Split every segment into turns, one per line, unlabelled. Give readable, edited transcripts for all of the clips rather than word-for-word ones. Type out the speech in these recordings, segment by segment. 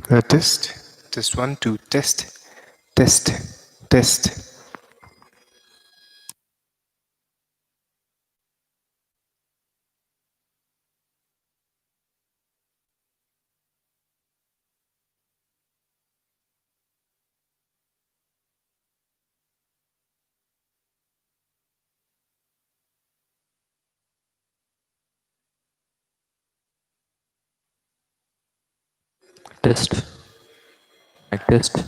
Test one, two, test, test.
Test. Mic test.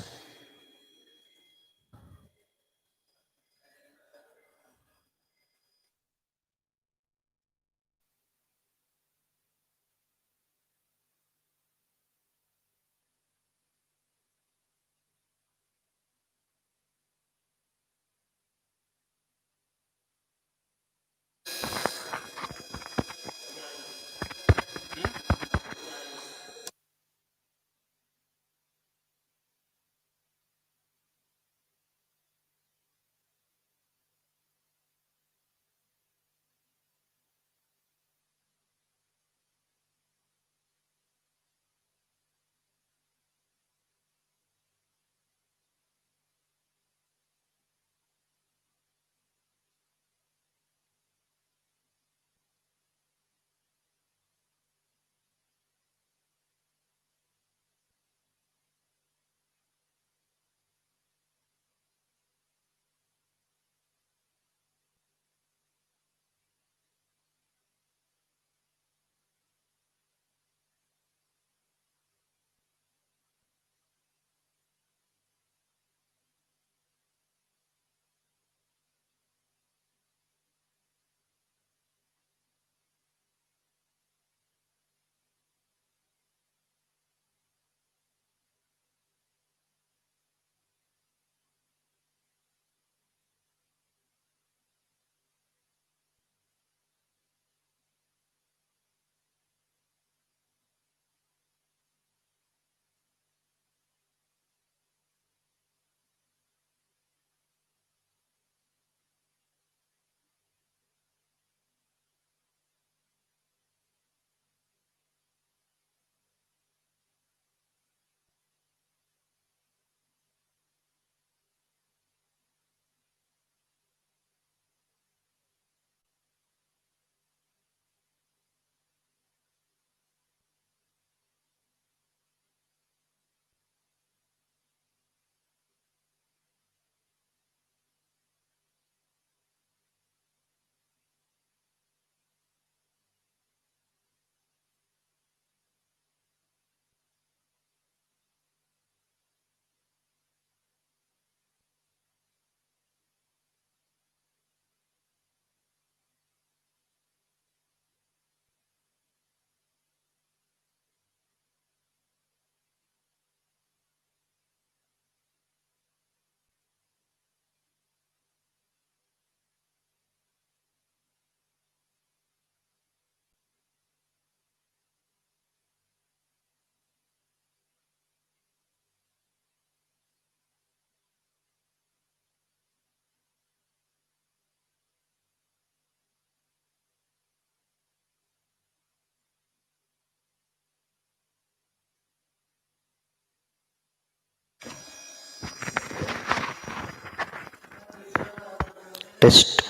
Test.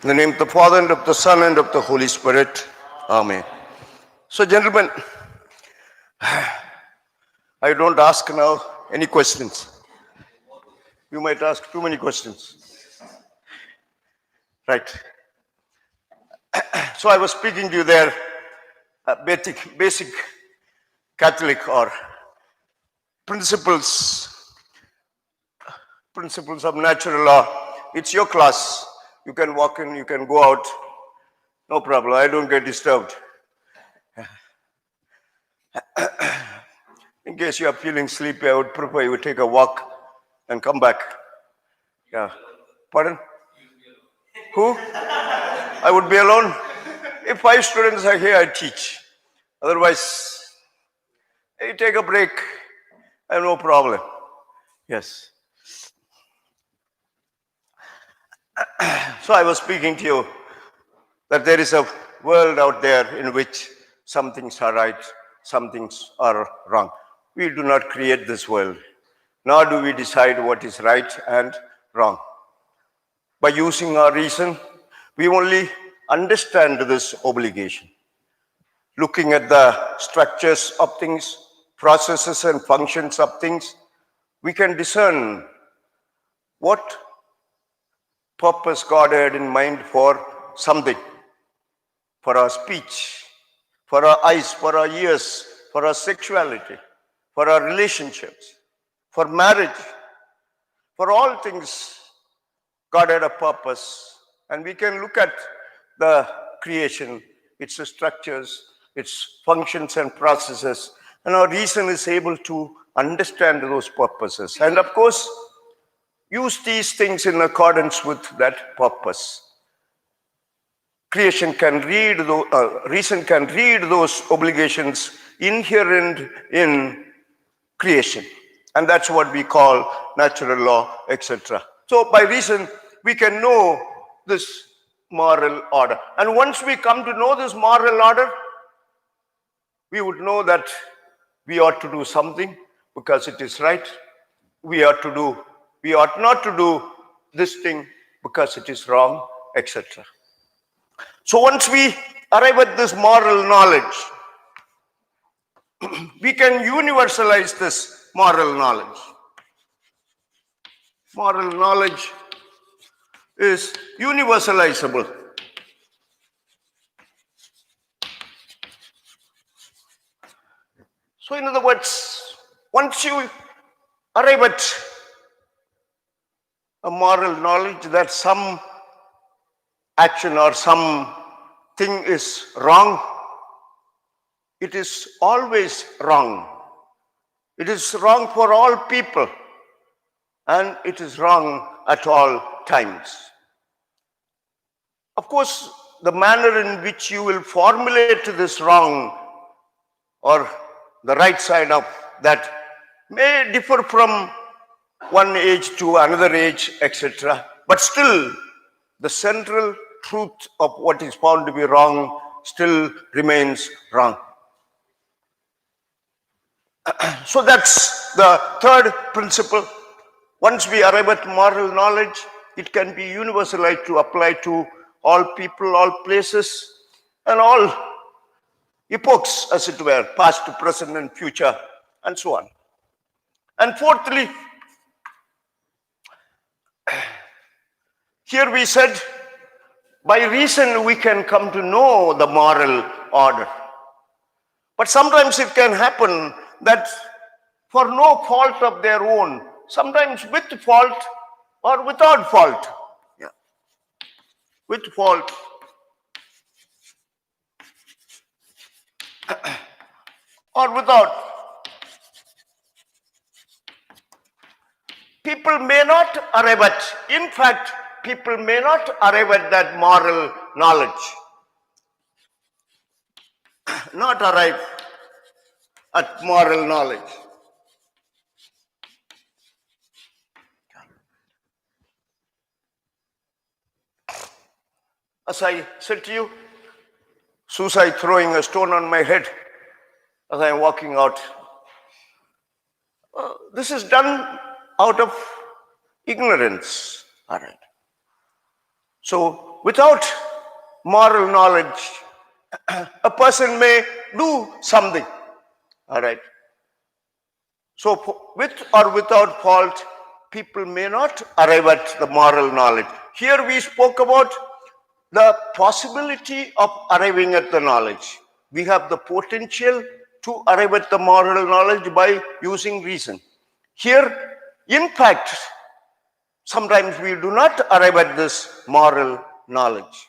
In the name of the Father, and of the Son, and of the Holy Spirit. Amen. So, gentlemen, I don't ask now any questions. You might ask too many questions. Right. So I was speaking to you there, basic Catholic or principles of natural law. It's your class. You can walk in, you can go out. No problem. I don't get disturbed. In case you are feeling sleepy, I would prefer you take a walk and come back. Yeah. Pardon? Who? I would be alone. If 5 students are here, I teach. Otherwise, you take a break. I have no problem. Yes. So I was speaking to you that there is a world out there in which some things are right, some things are wrong. We do not create this world, nor do we decide what is right and wrong. By using our reason, we only understand this obligation. Looking at the structures of things, processes and functions of things, we can discern what purpose God had in mind for something, for our speech, for our eyes, for our ears, for our sexuality, for our relationships, for marriage, for all things. God had a purpose, and we can look at the creation, its structures, its functions and processes, and our reason is able to understand those purposes. And of course, use these things in accordance with that purpose. Reason can read those obligations inherent in creation. And that's what we call natural law, etc. So by reason, we can know this moral order. And once we come to know this moral order, we would know that we ought to do something because it is right. We ought not to do this thing because it is wrong, etc. So once we arrive at this moral knowledge, we can universalize this moral knowledge. Moral knowledge is universalizable. So in other words, once you arrive at a moral knowledge that some action or some thing is wrong, it is always wrong. It is wrong for all people, and it is wrong at all times. Of course, the manner in which you will formulate this wrong or the right side of that may differ from one age to another age, etc. But still, the central truth of what is found to be wrong still remains wrong. So that's the third principle. Once we arrive at moral knowledge, it can be universalized to apply to all people, all places, and all epochs, as it were, past, present, and future, and so on. And fourthly, here we said, by reason we can come to know the moral order. But sometimes it can happen that for no fault of their own, sometimes with fault or without fault. Yeah. With fault or without. People may not arrive at, in fact, people may not arrive at that moral knowledge. Not arrive at moral knowledge. As I said to you, suicide throwing a stone on my head as I am walking out. This is done out of ignorance. All right. So without moral knowledge, a person may do something. All right. So with or without fault, people may not arrive at the moral knowledge. Here we spoke about the possibility of arriving at the knowledge. We have the potential to arrive at the moral knowledge by using reason. Here, in fact, sometimes we do not arrive at this moral knowledge.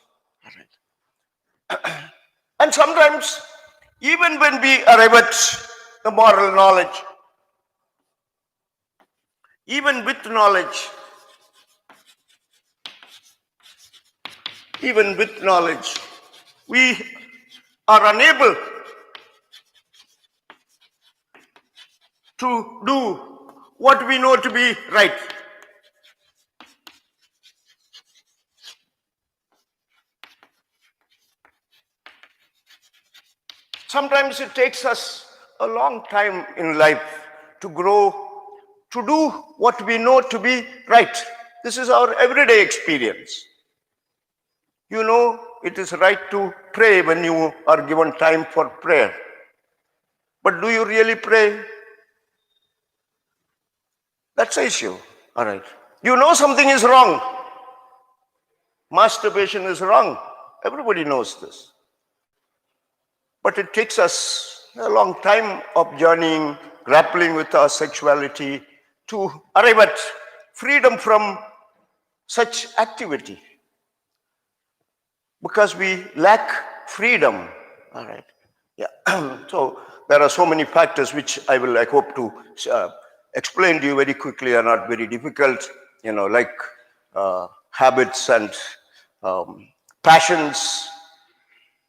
And sometimes, even when we arrive at the moral knowledge, even with knowledge, we are unable to do what we know to be right. Sometimes it takes us a long time in life to grow, to do what we know to be right. This is our everyday experience. You know, it is right to pray when you are given time for prayer. But do you really pray? That's the issue. All right. You know something is wrong. Masturbation is wrong. Everybody knows this. But it takes us a long time of journeying, grappling with our sexuality to arrive at freedom from such activity. Because we lack freedom. All right. Yeah. So there are so many factors which I hope to explain to you very quickly, are not very difficult, like habits and passions.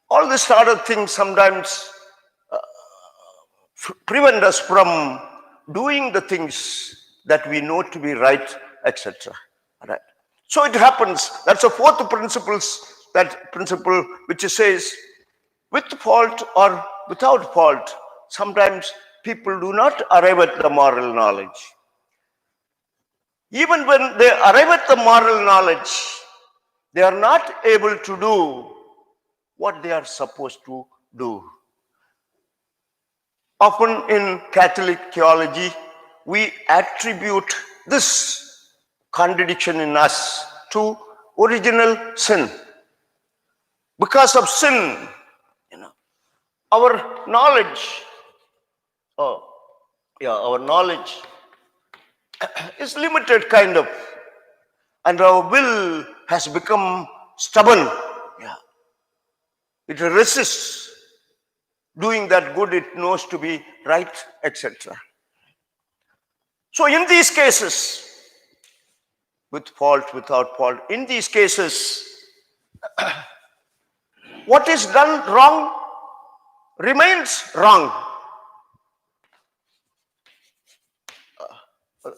All these sort of things sometimes prevent us from doing the things that we know to be right, etc. Right. So it happens. That's the fourth principle. That principle which says, with fault or without fault, sometimes people do not arrive at the moral knowledge. Even when they arrive at the moral knowledge, they are not able to do what they are supposed to do. Often in Catholic theology, we attribute this contradiction in us to original sin. Because of sin, our knowledge, our knowledge is limited kind of, and our will has become stubborn. Yeah. It resists doing that good it knows to be right, etc. So in these cases, with fault, without fault, in these cases, what is done wrong remains wrong.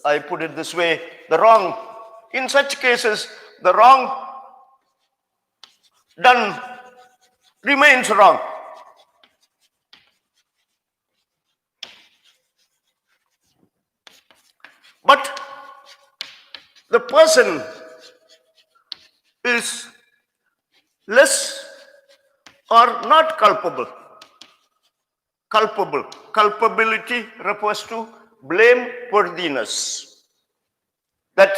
I put it this way, in such cases, the wrong done remains wrong. But the person is less or not culpable. Culpability refers to blameworthiness. That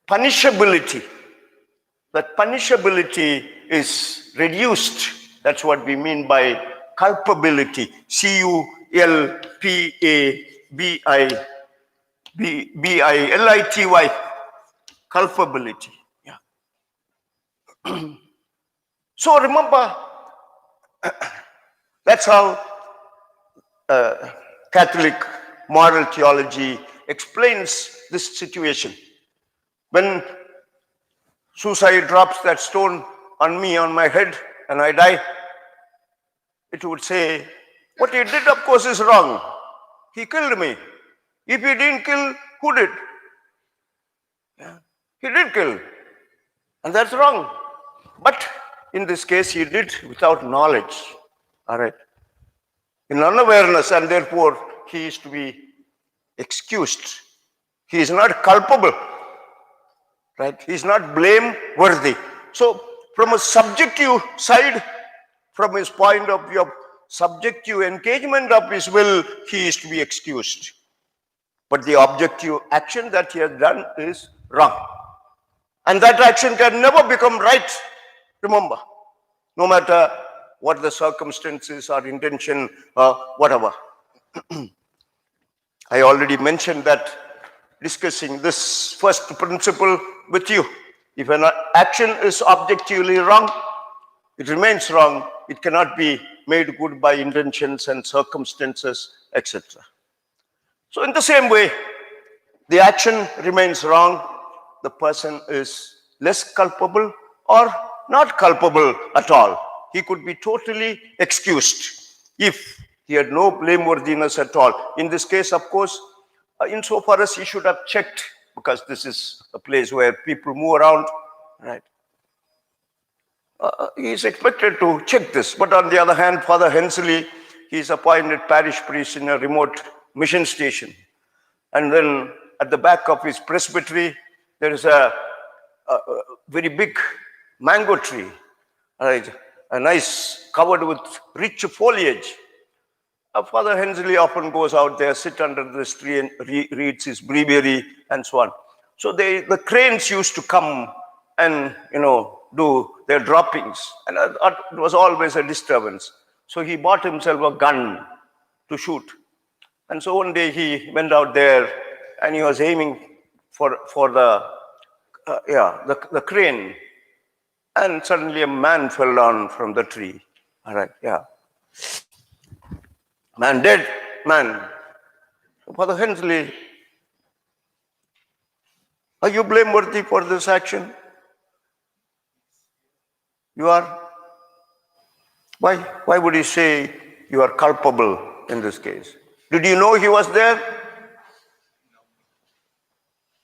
punishability is reduced. That's what we mean by culpability. culpability. Culpability. Yeah. So remember, that's how Catholic moral theology explains this situation. When suicide drops that stone on me, on my head, and I die, it would say, what he did, of course, is wrong. He killed me. If he didn't kill, who did? Yeah. He did kill. And that's wrong. But in this case, he did without knowledge. All right. In unawareness, and therefore he is to be excused. He is not culpable. right? He's not blameworthy. So from a subjective side, from his point of view of subjective engagement of his will, he is to be excused. But the objective action that he has done is wrong. And that action can never become right, remember, no matter what the circumstances or intention or whatever. I already mentioned that discussing this first principle with you. If an action is objectively wrong, it remains wrong. It cannot be made good by intentions and circumstances, etc. So in the same way, the action remains wrong, the person is less culpable or not culpable at all. He could be totally excused if he had no blameworthiness at all. In this case, of course, insofar as he should have checked, because this is a place where people move around, right? He is expected to check this. But on the other hand, Father Hensley, he is appointed parish priest in a remote mission station. And then at the back of his presbytery, there is a very big mango tree, right? A nice, covered with rich foliage. Father Hensley often goes out there, sit under this tree and reads his breviary and so on. So the cranes used to come and, do their droppings. And it was always a disturbance. So he bought himself a gun to shoot. And so one day he went out there and he was aiming for the crane. And suddenly a man fell down from the tree. All right, yeah. Man dead, man. Father Hensley, are you blameworthy for this action? You are? Why would he say you are culpable in this case? Did you know he was there?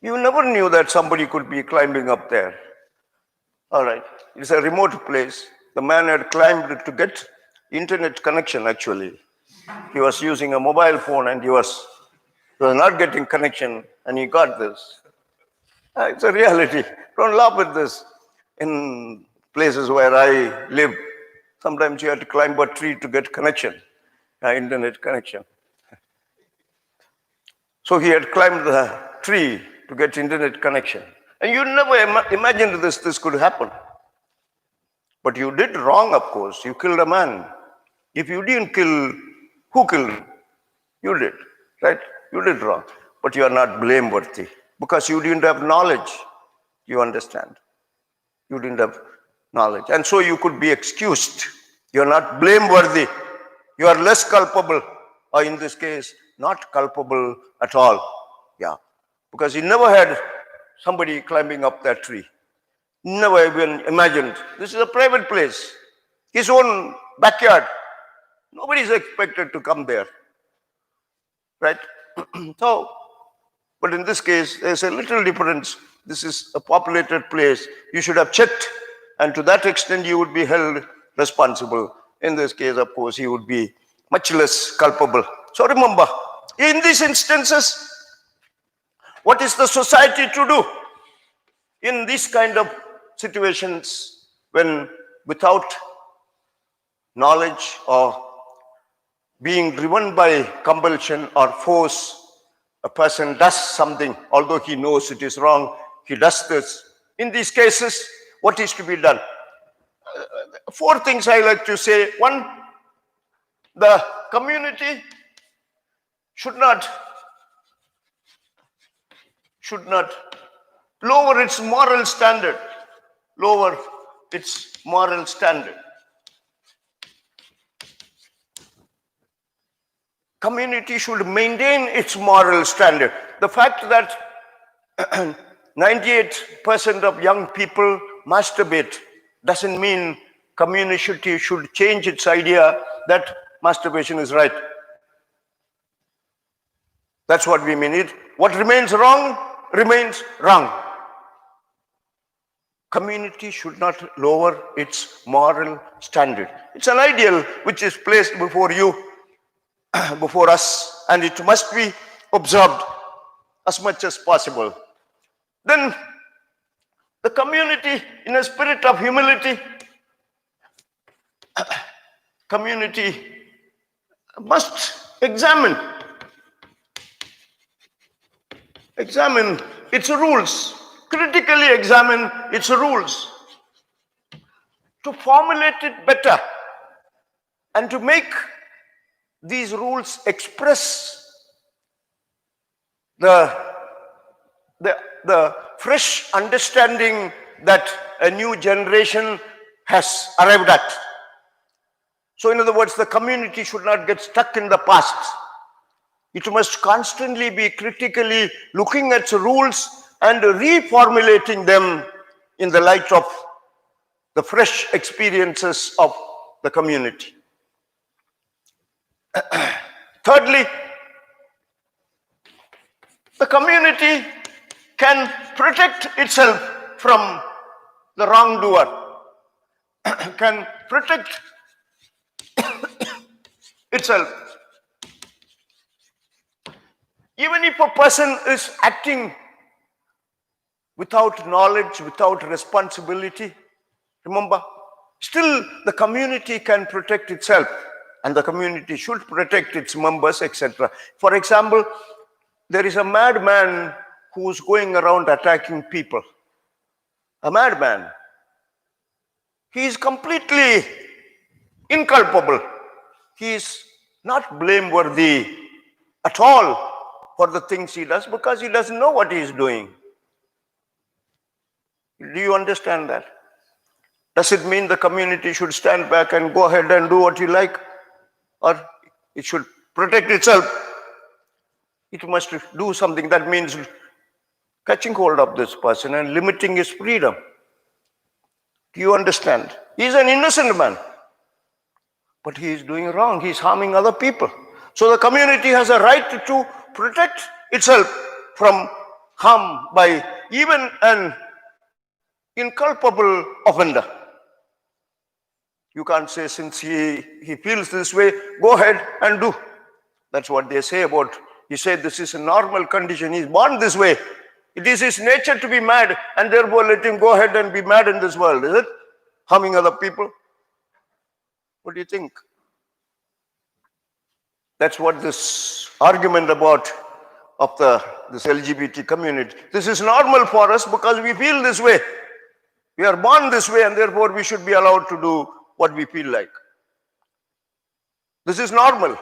You never knew that somebody could be climbing up there. All right, it's a remote place. The man had climbed to get internet connection actually. He was using a mobile phone and he was not getting connection and he got this. It's a reality. Don't laugh at this. In places where I live, sometimes you have to climb a tree to get connection, internet connection. So he had climbed the tree to get internet connection. And you never imagined this could happen. But you did wrong, of course. You killed a man. If you didn't kill, who killed him? You did, right? You did wrong. But you are not blameworthy because you didn't have knowledge. You understand? You didn't have knowledge. And so you could be excused. You are not blameworthy. You are less culpable, or in this case, not culpable at all. Yeah. Because he never had somebody climbing up that tree. Never even imagined. This is a private place. His own backyard. Nobody is expected to come there. Right? So, but in this case, there's a little difference. This is a populated place. You should have checked, and to that extent, you would be held responsible. In this case, of course, he would be much less culpable. So remember, in these instances, what is the society to do in these kind of situations when without knowledge or being driven by compulsion or force, a person does something, although he knows it is wrong, he does this. In these cases, what is to be done? Four things I like to say. One, the community should not lower its moral standard. Lower its moral standard. Community should maintain its moral standard. The fact that 98% of young people masturbate doesn't mean community should change its idea that masturbation is right. That's what we mean. What remains wrong remains wrong. Community should not lower its moral standard. It's an ideal which is placed before you, before us, and it must be observed as much as possible. Then The community, in a spirit of humility, community must examine its rules, critically examine its rules to formulate it better and to make these rules express the fresh understanding that a new generation has arrived at. So in other words, the community should not get stuck in the past. It must constantly be critically looking at rules and reformulating them in the light of the fresh experiences of the community. Thirdly, the community can protect itself from the wrongdoer, can protect itself. Even if a person is acting without knowledge, without responsibility, remember, still the community can protect itself, and the community should protect its members, etc. For example, there is a madman who is going around attacking people. A madman. He is completely inculpable. He is not blameworthy at all for the things he does because he doesn't know what he is doing. Do you understand that? Does it mean the community should stand back and go ahead and do what you like? Or it should protect itself? It must do something. That means catching hold of this person and limiting his freedom. Do you understand? He is an innocent man, but he is doing wrong. He is harming other people. So the community has a right to protect itself from harm by even an inculpable offender. You can't say, since he feels this way, go ahead and do. That's what they say about, he said this is a normal condition. He's born this way. It is his nature to be mad, and therefore let him go ahead and be mad in this world, is it? Harming other people? What do you think? That's what this argument about of this LGBT community. This is normal for us because we feel this way. We are born this way, and therefore we should be allowed to do what we feel like. This is normal.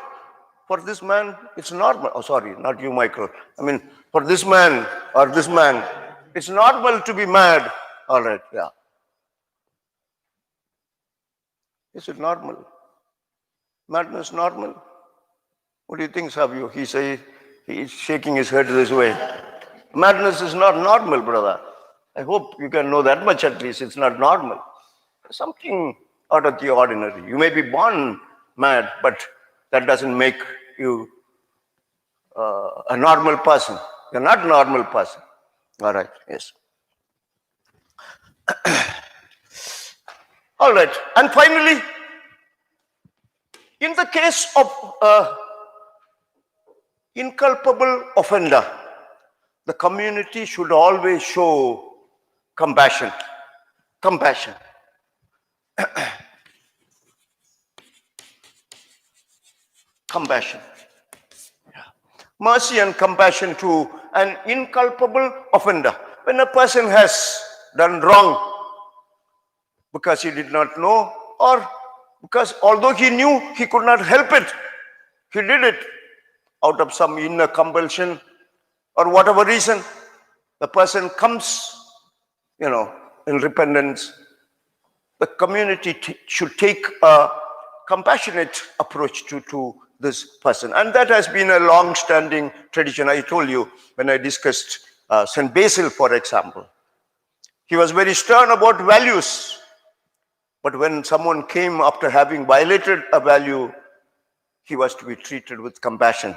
For this man, it's normal. Oh, sorry, not you, Michael. I mean, for this man or this man, it's normal to be mad. All right, yeah. Is it normal? Madness normal? What do you think, Savio? He's shaking his head this way. Madness is not normal, brother. I hope you can know that much at least. It's not normal. Something out of the ordinary. You may be born mad, but that doesn't make you a normal person. You're not a normal person. All right, yes. All right, and finally, in the case of inculpable offender, the community should always show compassion. Compassion. Compassion. Yeah. Mercy and compassion to an inculpable offender. When a person has done wrong because he did not know, or because although he knew, he could not help it, he did it out of some inner compulsion or whatever reason, the person comes, in repentance. The community should take a compassionate approach to this person. And that has been a long-standing tradition. I told you when I discussed St. Basil, for example. He was very stern about values. But when someone came after having violated a value, he was to be treated with compassion.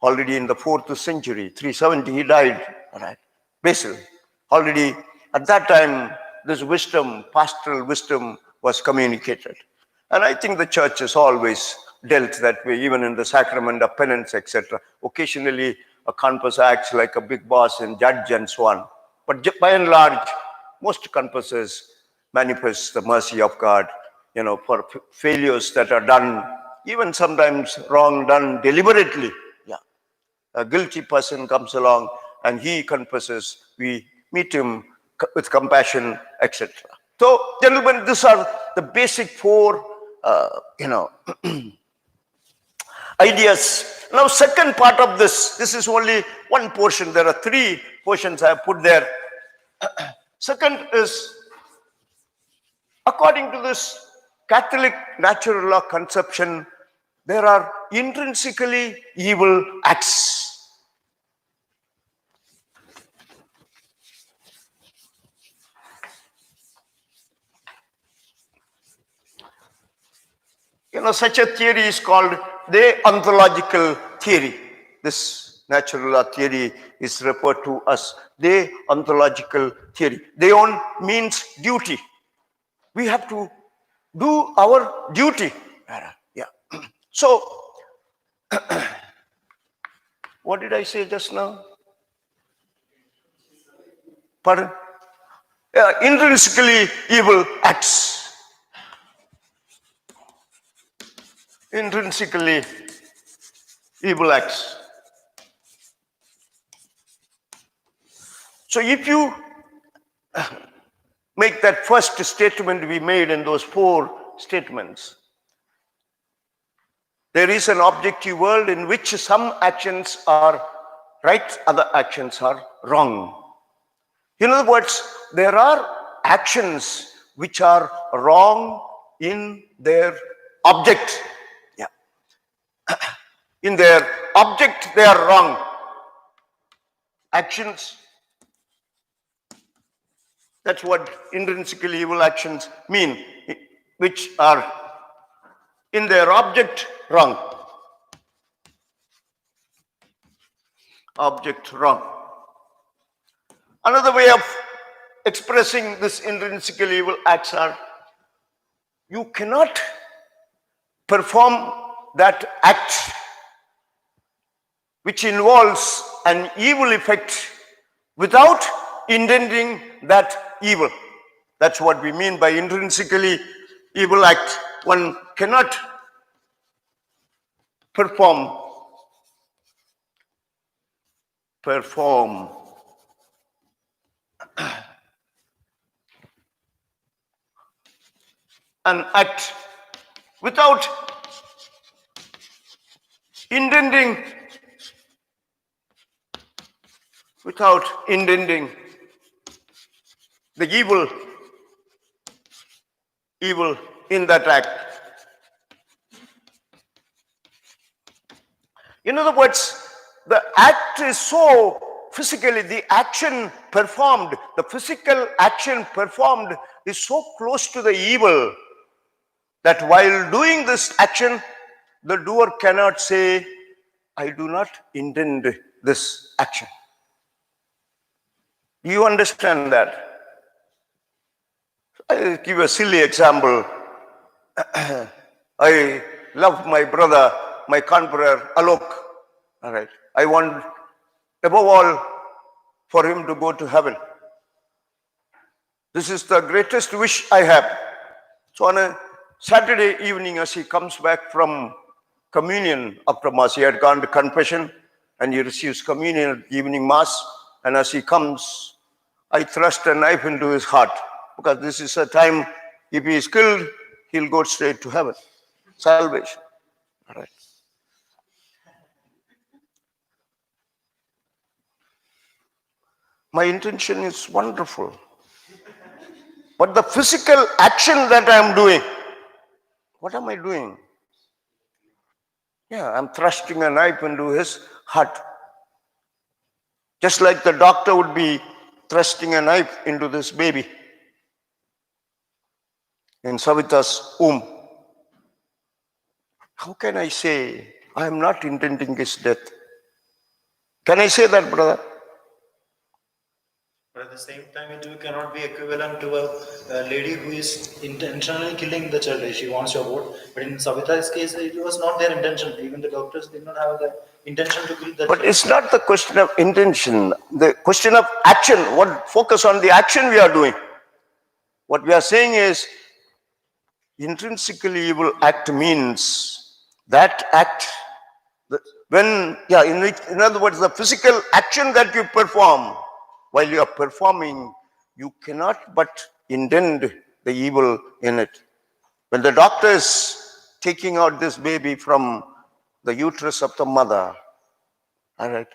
Already in the 4th century, 370, he died. All right. Basil. Already at that time, this wisdom, pastoral wisdom, was communicated. And I think the church has always dealt that way, even in the sacrament of penance, etc. Occasionally, a confessor acts like a big boss and judge and so on. But by and large, most confessors manifest the mercy of God, for failures that are done, even sometimes wrong done deliberately. Yeah. A guilty person comes along and he confesses, we meet him with compassion, etc. So, gentlemen, these are the basic four, ideas. Now, second part of this is only one portion. There are three portions I have put there. Second is, according to this Catholic natural law conception, there are intrinsically evil acts. Such a theory is called the ontological theory. This natural law theory is referred to as the ontological theory. Theon means duty. We have to do our duty. Yeah. So, what did I say just now? Pardon? Intrinsically evil acts. Intrinsically evil acts. So if you make that first statement we made in those four statements, there is an objective world in which some actions are right, other actions are wrong. In other words, there are actions which are wrong in their object. Yeah. In their object, they are wrong. Actions, that's what intrinsically evil actions mean, which are in their object wrong. Object wrong. Another way of expressing this intrinsically evil acts are, you cannot perform that act which involves an evil effect without intending that evil. That's what we mean by intrinsically evil act. One cannot perform an act without intending the evil in that act. In other words, the act is so physically, the physical action performed is so close to the evil that while doing this action, the doer cannot say, I do not intend this action. Do you understand that? I'll give a silly example. I love my brother, my confrere, Alok. All right. I want, above all, for him to go to heaven. This is the greatest wish I have. So on a Saturday evening, as he comes back from communion after Mass, he had gone to confession and he receives communion at evening Mass. And as he comes, I thrust a knife into his heart, because this is a time, if he is killed, he'll go straight to heaven. Salvation. All right. My intention is wonderful. But the physical action that I am doing, what am I doing? Yeah, I'm thrusting a knife into his heart. Just like the doctor would be thrusting a knife into this baby in Savita's womb. How can I say I am not intending his death? Can I say that, brother?
But at the same time, it cannot be equivalent to a lady who is intentionally killing the child. She wants to abort. But in Savita's case, it was not their intention. Even the doctors did not have the intention to kill the child.
But it's not the question of intention. The question of action. What focus on the action we are doing. What we are saying is intrinsically evil act means that act, in other words, the physical action that you perform, while you are performing, you cannot but intend the evil in it. When the doctor is taking out this baby from the uterus of the mother, all right,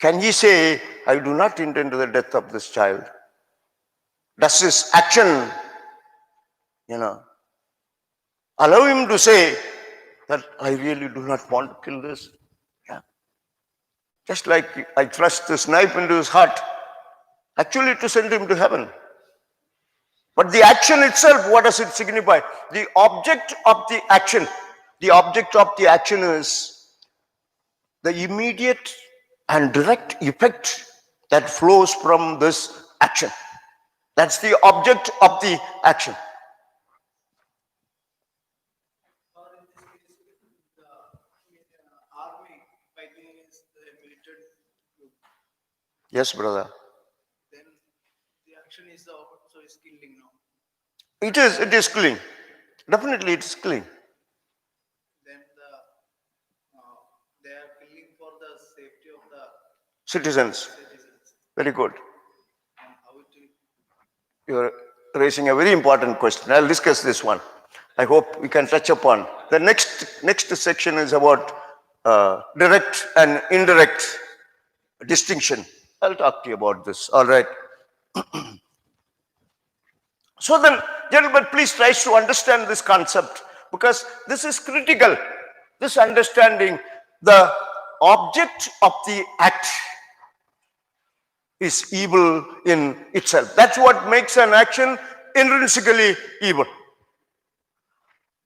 can he say, I do not intend the death of this child? Does his action, allow him to say that I really do not want to kill this? Yeah. Just like I thrust this knife into his heart, actually to send him to heaven. But the action itself, what does it signify? The object of the action is the immediate and direct effect that flows from this action. That's the object of the action.
Or in this case, the army fighting against the militant group,
Yes, brother.
then the action is also is killing now.
It is killing. Definitely it is killing.
Then they are killing for the safety of the
Citizens.
citizens.
Very good.
And how it will
You are raising a very important question. I'll discuss this one. I hope we can touch upon. The next section is about direct and indirect distinction. I'll talk to you about this. All right. So then, gentlemen, please try to understand this concept, because this is critical. This understanding, the object of the act is evil in itself. That's what makes an action intrinsically evil.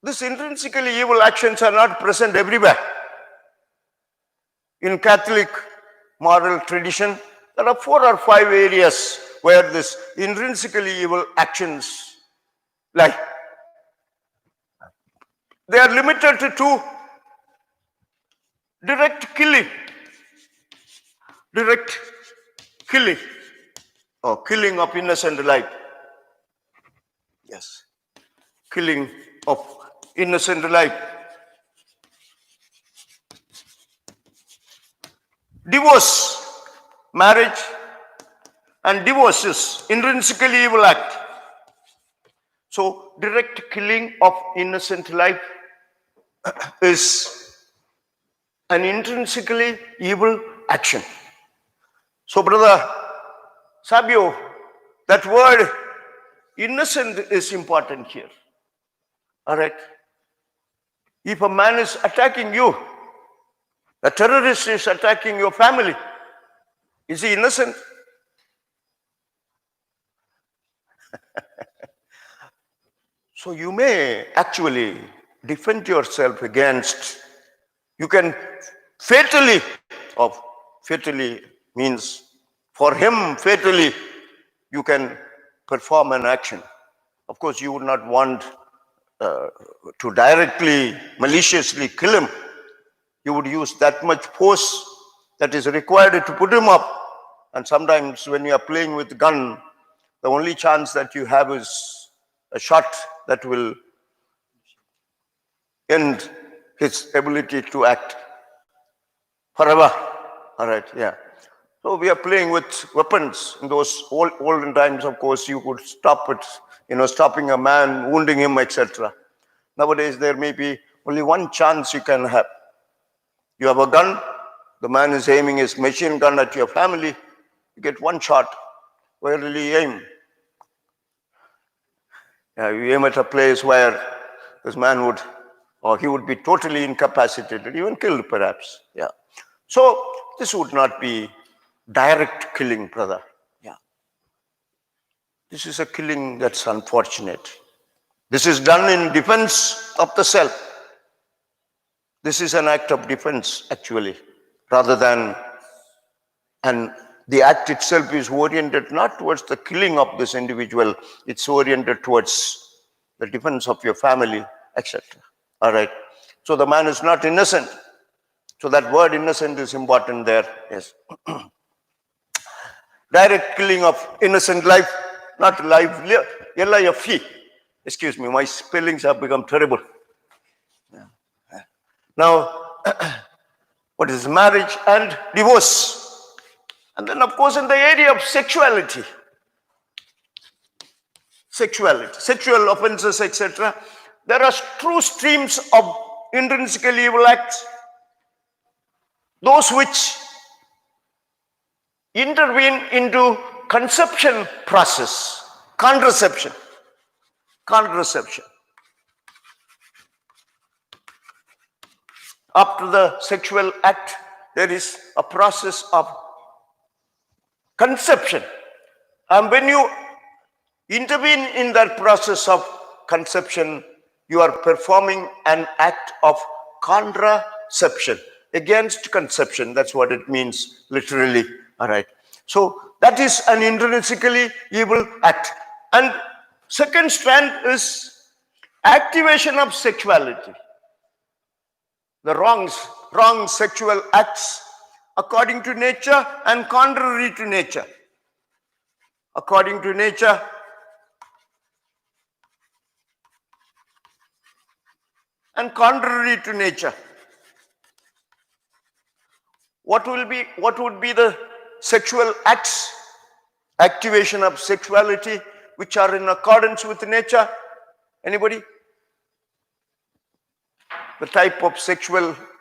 These intrinsically evil actions are not present everywhere. In Catholic moral tradition, there are 4 or 5 areas where this intrinsically evil actions lie. They are limited to 2: direct killing or killing of innocent life. Yes, killing of innocent life. Divorce, marriage and divorce is intrinsically evil act. So direct killing of innocent life is an intrinsically evil action. So brother Sabio, that word innocent is important here. All right. If a man is attacking you, a terrorist is attacking your family, is he innocent? So you may actually defend yourself against, you can fatally, or fatally means for him fatally, you can perform an action. Of course, you would not want to directly, maliciously kill him. You would use that much force that is required to put him up. And sometimes when you are playing with gun, the only chance that you have is a shot that will end his ability to act forever. All right, yeah. So we are playing with weapons. In those olden times, of course, you could stop it, stopping a man, wounding him, etc. Nowadays, there may be only one chance you can have. You have a gun, the man is aiming his machine gun at your family, you get one shot. Where will you aim? Yeah, you aim at a place where this man would, or he would be totally incapacitated, even killed perhaps. Yeah. So this would not be direct killing, brother. Yeah. This is a killing that's unfortunate. This is done in defense of the self. This is an act of defense, actually, rather than, and the act itself is oriented not towards the killing of this individual, it's oriented towards the defense of your family, etc. All right. So the man is not innocent. So that word innocent is important there. Yes. Direct killing of innocent life. not life, L-I-F-E. Excuse me, my spellings have become terrible. Now, what is marriage and divorce? And then, of course, in the area of sexuality, sexual offenses, etc., there are true streams of intrinsically evil acts, those which intervene into conception process, contraception. After the sexual act, there is a process of conception. And when you intervene in that process of conception, you are performing an act of contraception, against conception. That's what it means literally. All right. So that is an intrinsically evil act. And second strand is activation of sexuality. The wrong sexual acts according to nature and contrary to nature. According to nature and contrary to nature. What would be the sexual acts, activation of sexuality, which are in accordance with nature? Anybody? The type of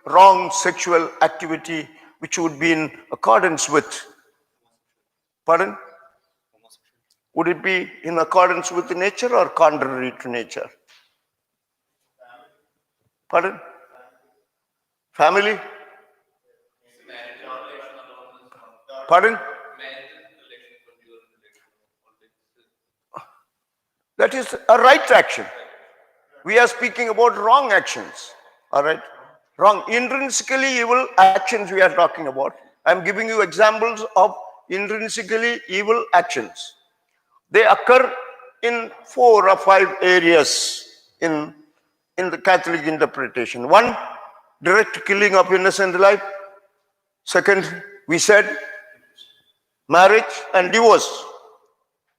wrong sexual activity which would be in accordance with, pardon? Would it be in accordance with nature or contrary to nature? Pardon? Family? Pardon? That is a right action. We are speaking about wrong actions. All right? Wrong, intrinsically evil actions we are talking about. I am giving you examples of intrinsically evil actions. They occur in 4 or 5 areas in the Catholic interpretation. 1, direct killing of innocent life. Second, we said marriage and divorce.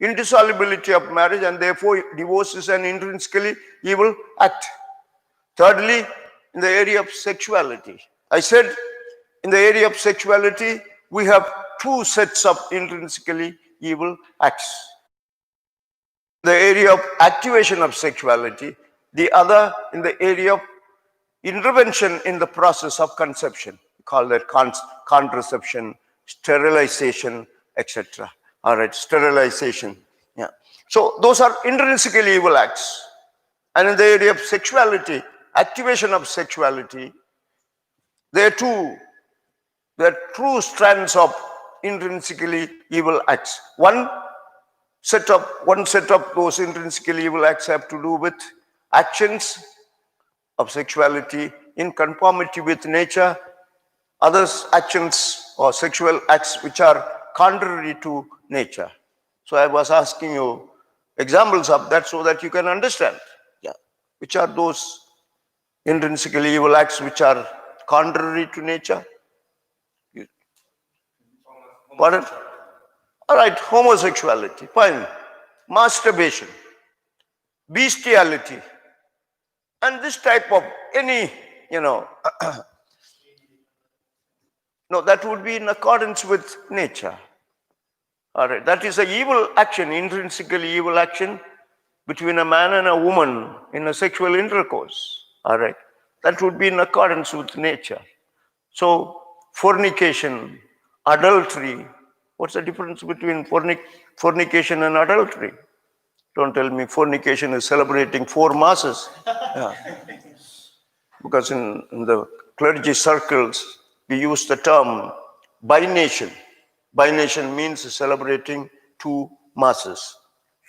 Indissolubility of marriage, and therefore divorce is an intrinsically evil act. Thirdly, in the area of sexuality. I said in the area of sexuality, we have 2 sets of intrinsically evil acts. The area of activation of sexuality, the other in the area of intervention in the process of conception. We call that contraception, sterilization, etc. All right, sterilization. Yeah. So those are intrinsically evil acts. And in the area of sexuality, activation of sexuality, there are true strands of intrinsically evil acts. One set of those intrinsically evil acts have to do with actions of sexuality in conformity with nature, others actions or sexual acts which are contrary to nature. So I was asking you examples of that so that you can understand. Yeah. Which are those intrinsically evil acts which are contrary to nature? Pardon? All right, homosexuality, fine. Masturbation, bestiality, and this type of any, no, that would be in accordance with nature. All right, that is an evil action, intrinsically evil action between a man and a woman in a sexual intercourse. All right, that would be in accordance with nature. So, fornication, adultery. What's the difference between fornication and adultery? Don't tell me fornication is celebrating 4 masses. Yeah. Because in the clergy circles, we use the term bination. Bination means celebrating 2 masses.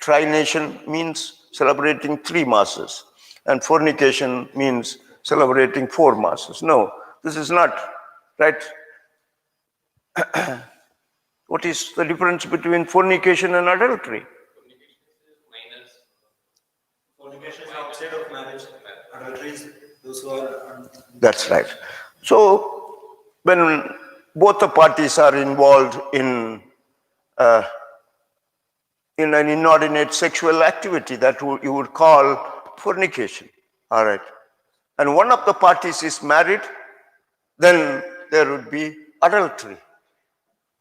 Trination means celebrating 3 masses. And fornication means celebrating 4 masses. No, this is not right. What is the difference between fornication and adultery?
Fornication is outside of marriage. Adultery is those who are.
That's right. So when both the parties are involved in in an inordinate sexual activity that you would call fornication. All right. And one of the parties is married, then there would be adultery.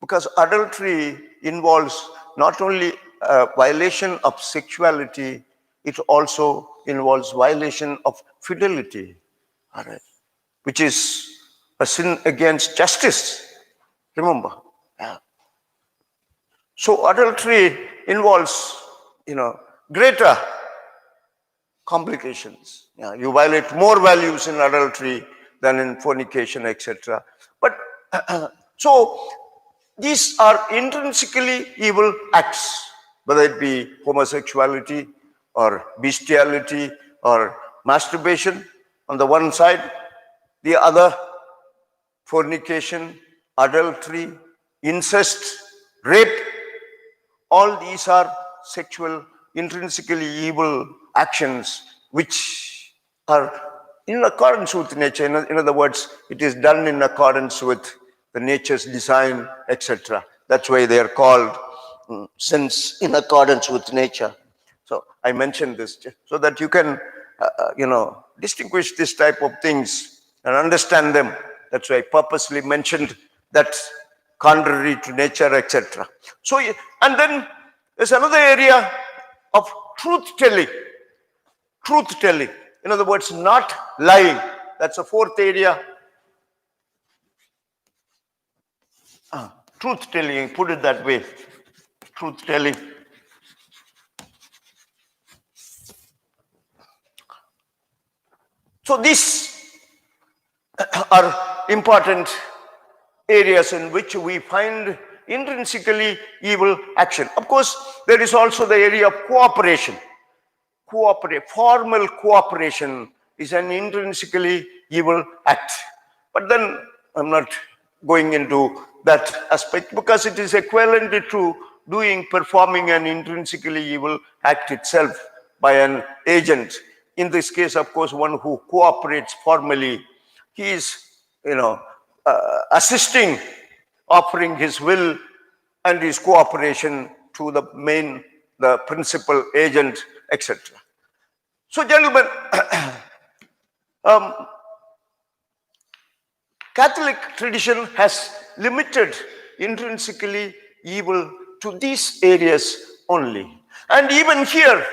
Because adultery involves not only a violation of sexuality, it also involves violation of fidelity, all right, which is a sin against justice. Remember, yeah. So adultery involves, greater complications. Yeah, you violate more values in adultery than in fornication, etc. But so these are intrinsically evil acts, whether it be homosexuality or bestiality or masturbation on the one side, the other fornication, adultery, incest, rape. All these are sexual, intrinsically evil actions which are in accordance with nature. In other words, it is done in accordance with the nature's design, etc. That's why they are called sins in accordance with nature. So I mentioned this so that you can, distinguish this type of things and understand them. That's why I purposely mentioned that contrary to nature, etc. So, and then there's another area of truth telling. Truth telling. In other words, not lying. That's a fourth area. Truth telling, put it that way. Truth telling. So these are important areas in which we find intrinsically evil action. Of course, there is also the area of cooperation. Formal cooperation is an intrinsically evil act. But then I'm not going into that aspect because it is equivalent to performing an intrinsically evil act itself by an agent. In this case, of course, one who cooperates formally, he is, assisting, offering his will and his cooperation to the principal agent, etc. So, gentlemen, Catholic tradition has limited intrinsically evil to these areas only. And even here,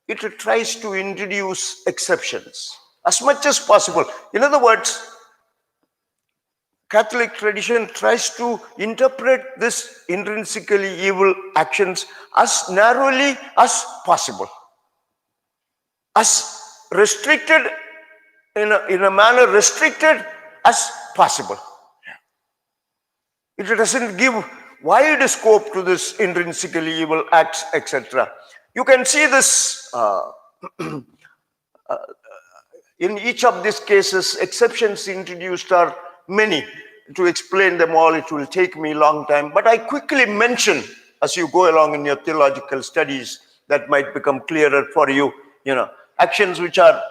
it tries to introduce exceptions as much as possible. In other words, Catholic tradition tries to interpret this intrinsically evil actions as narrowly as possible, as restricted, in a manner restricted as possible. It doesn't give wide scope to this intrinsically evil acts, etc. You can see this in each of these cases. Exceptions introduced are many. To explain them all, it will take me a long time. But I quickly mention, as you go along in your theological studies, that might become clearer for you, actions which are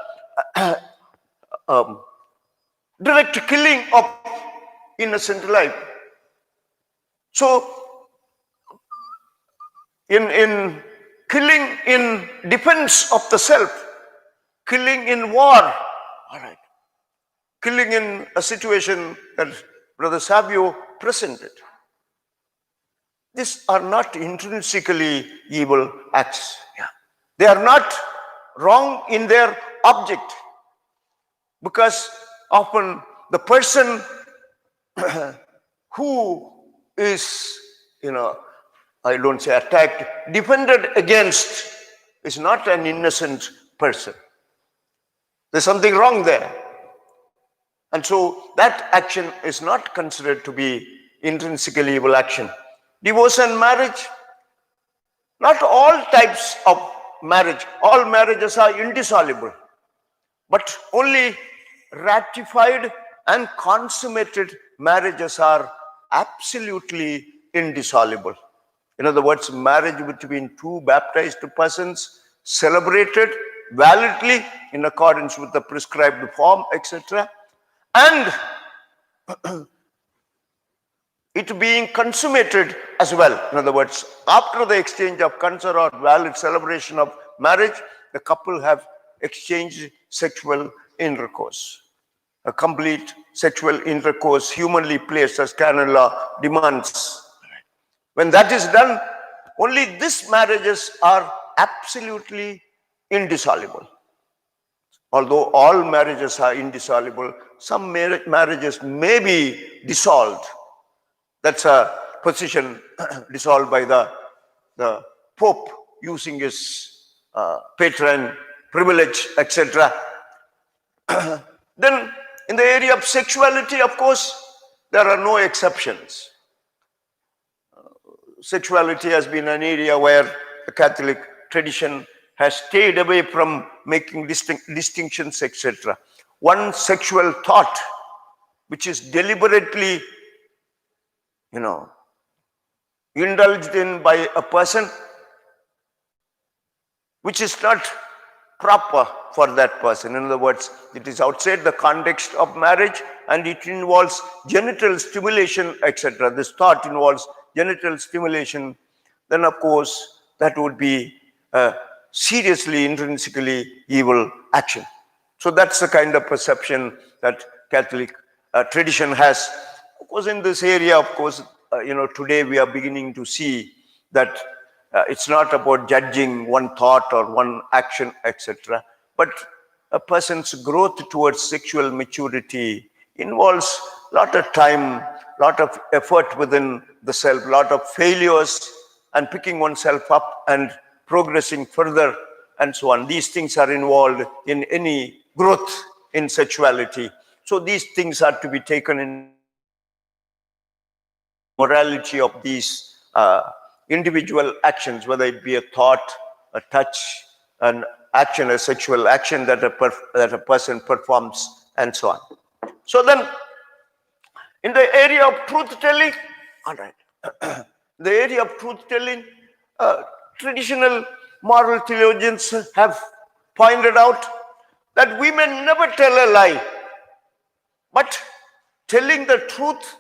direct killing of innocent life. So, in killing in defense of the self, killing in war, all right, killing in a situation that Brother Savio presented. These are not intrinsically evil acts. Yeah. They are not wrong in their object, because often the person who is, I don't say attacked, defended against, is not an innocent person. There's something wrong there. And so that action is not considered to be intrinsically evil action. Divorce and marriage, not all types of marriage, all marriages are indissoluble, but only ratified and consummated marriages are absolutely indissoluble. In other words, marriage between two baptized persons celebrated validly in accordance with the prescribed form, etc., and it being consummated as well. In other words, after the exchange of consent or valid celebration of marriage, the couple have exchanged sexual intercourse. A complete sexual intercourse humanly placed as canon law demands. When that is done, only these marriages are absolutely indissoluble. Although all marriages are indissoluble, some marriages may be dissolved. That's a position dissolved by the Pope using his patron privilege, etc. Then, in the area of sexuality, of course, there are no exceptions. Sexuality has been an area where the Catholic tradition has stayed away from making distinctions, etc. One sexual thought which is deliberately, indulged in by a person, which is not proper for that person. In other words, it is outside the context of marriage and it involves genital stimulation, etc. This thought involves genital stimulation, then of course that would be a seriously intrinsically evil action. So that's the kind of perception that Catholic tradition has. Of course, in this area, of course, today we are beginning to see that it's not about judging one thought or one action, etc. But a person's growth towards sexual maturity involves a lot of time, lot of effort within the self, lot of failures, and picking oneself up and progressing further, and so on. These things are involved in any growth in sexuality. So these things are to be taken in morality of these individual actions, whether it be a thought, a touch, an action, a sexual action that a person performs, and so on. So then, in the area of truth-telling, all right, the area of truth-telling, traditional moral theologians have pointed out that we may never tell a lie, but telling the truth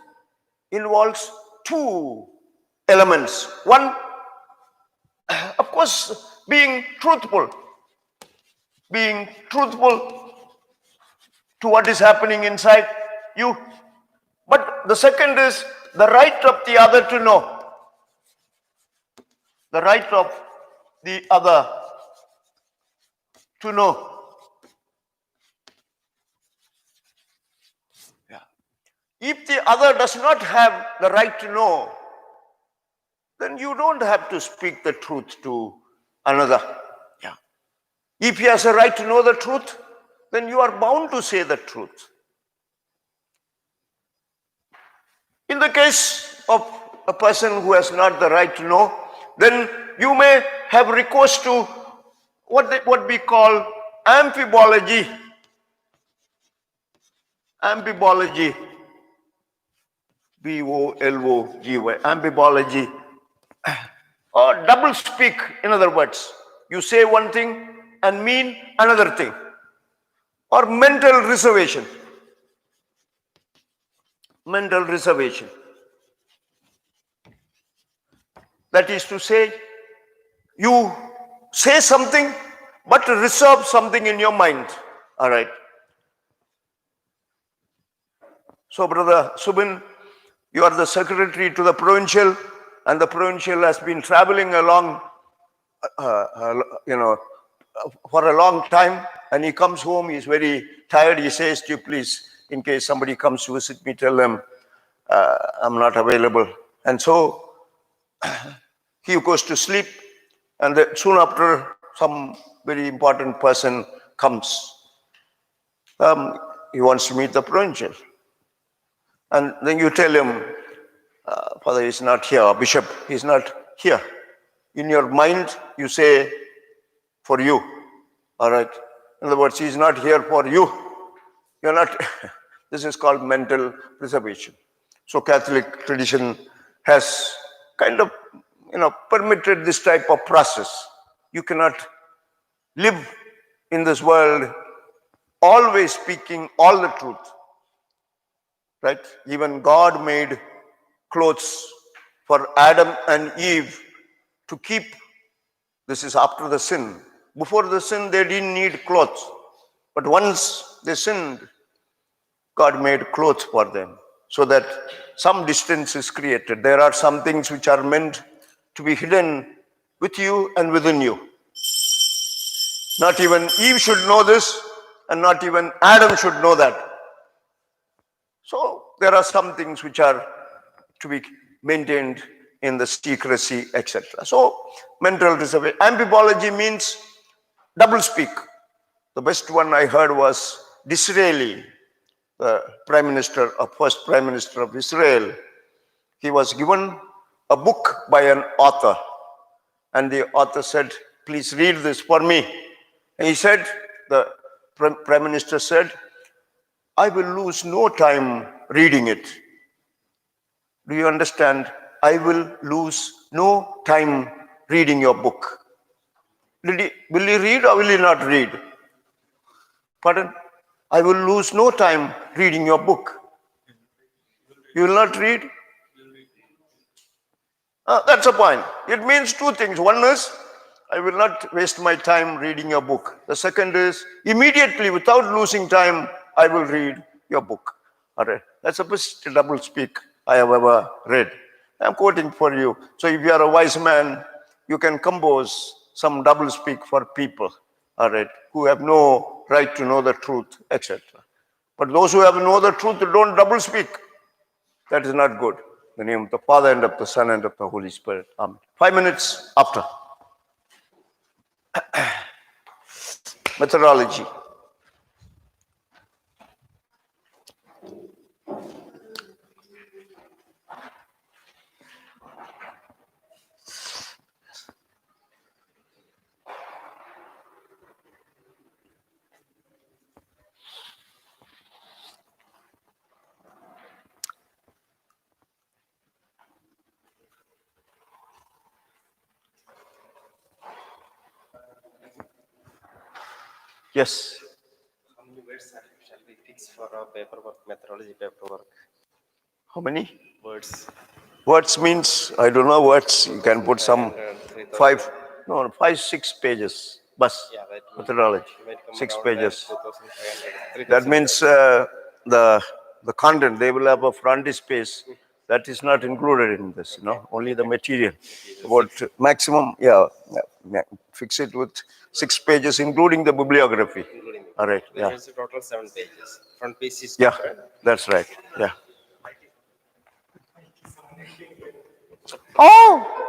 involves two elements. One, of course, being truthful to what is happening inside you. But the second is the right of the other to know. The right of the other to know. Yeah. If the other does not have the right to know, then you don't have to speak the truth to another. Yeah. If he has a right to know the truth, then you are bound to say the truth. In the case of a person who has not the right to know, then you may have recourse to what we call amphibology. Amphibology, B-O-L-O-G-Y, amphibology, or double speak. In other words, you say one thing and mean another thing, or mental reservation. Mental reservation. That is to say, you say something but reserve something in your mind. All right. So, Brother Subin, you are the secretary to the provincial, and the provincial has been traveling along, for a long time, and he comes home, he's very tired. He says to you, please, in case somebody comes to visit me, tell them I'm not available. And so he goes to sleep, and soon after, some very important person comes. He wants to meet the provincial. And then you tell him, Father is not here, Bishop is not here. In your mind, you say, for you. All right. In other words, he is not here for you. You're not. This is called mental preservation. So Catholic tradition has kind of, permitted this type of process. You cannot live in this world always speaking all the truth. Right? Even God made clothes for Adam and Eve to keep. This is after the sin. Before the sin, they didn't need clothes. But once they sinned, God made clothes for them so that some distance is created. There are some things which are meant to be hidden with you and within you. Not even Eve should know this, and not even Adam should know that. So there are some things which are to be maintained in the secrecy, etc. So mental reservation. Ambiology means double speak. The best one I heard was Disraeli, the first prime minister of Israel. He was given a book by an author, and the author said, "Please read this for me." And he said, the prime minister said, "I will lose no time reading it." Do you understand? I will lose no time reading your book. Will he read or will he not read? Pardon? I will lose no time reading your book. You will not read? That's a point. It means two things. One is, I will not waste my time reading your book. The second is, immediately, without losing time, I will read your book. All right. That's the best double speak I have ever read. I'm quoting for you. So if you are a wise man, you can compose some double speak for people, all right, who have no right to know the truth, etc. But those who have know the truth don't double speak. That is not good. In the name of the Father and of the Son and of the Holy Spirit. Amen. 5 minutes after. Methodology. Yes.
How many words shall we fix for our paperwork, methodology paperwork?
How many?
Words.
Words means, I don't know words. You can put some
3,000.
5, 6 pages. Bus.
Yeah, that
Methodology.
might come
6
around
pages.
2,500.
That
3,000
means
words.
the content, they will have a frontispiece. That is not included in this, only the material. About maximum, fix it with 6 pages, including the bibliography.
Including
All right,
that
yeah.
means a total 7 pages. Front page is
Yeah,
different.
that's right, yeah. Oh!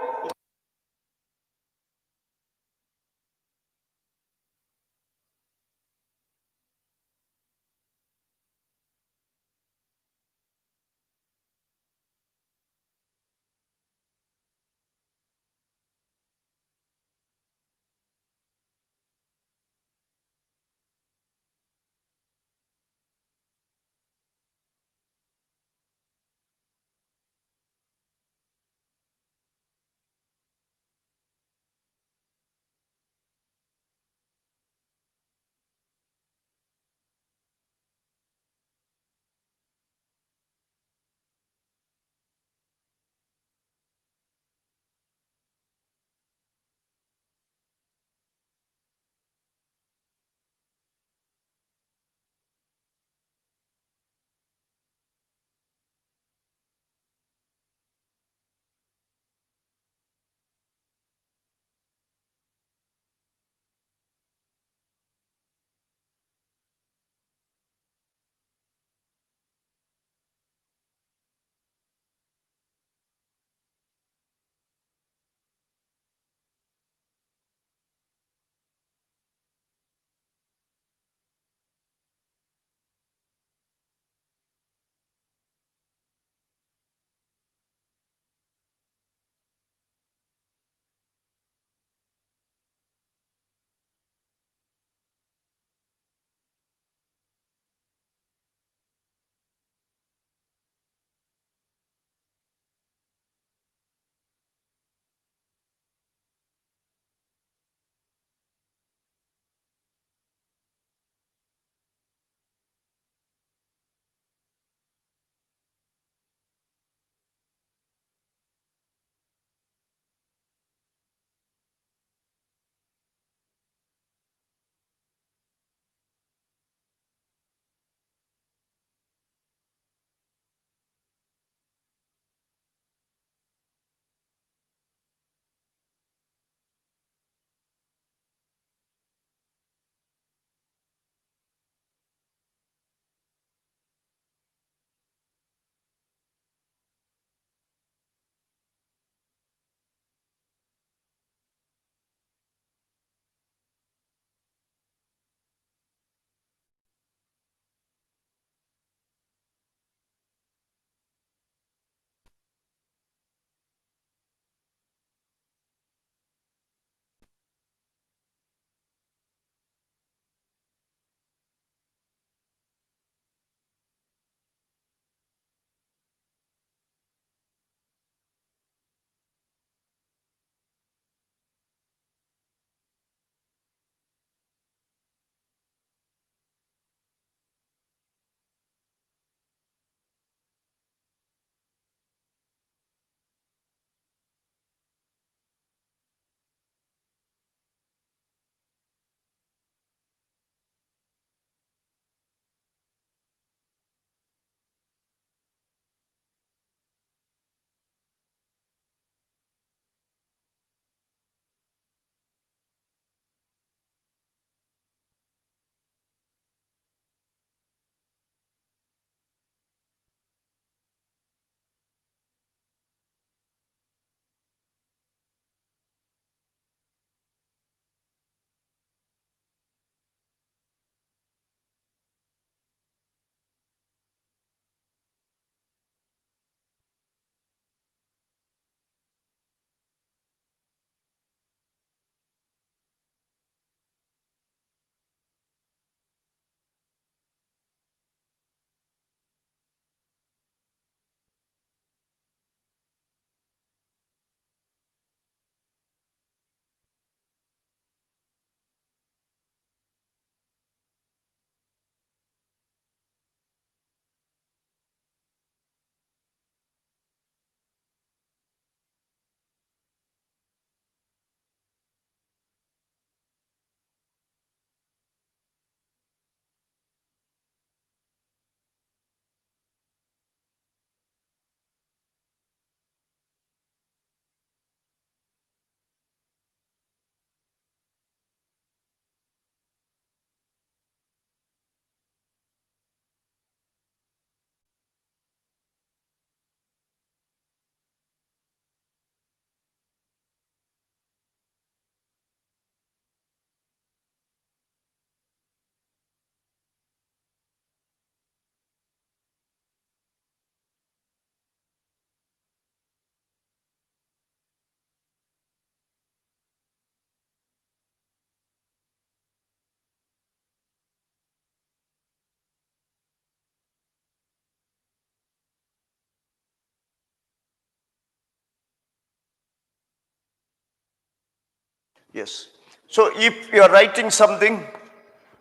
Yes. So if you are writing something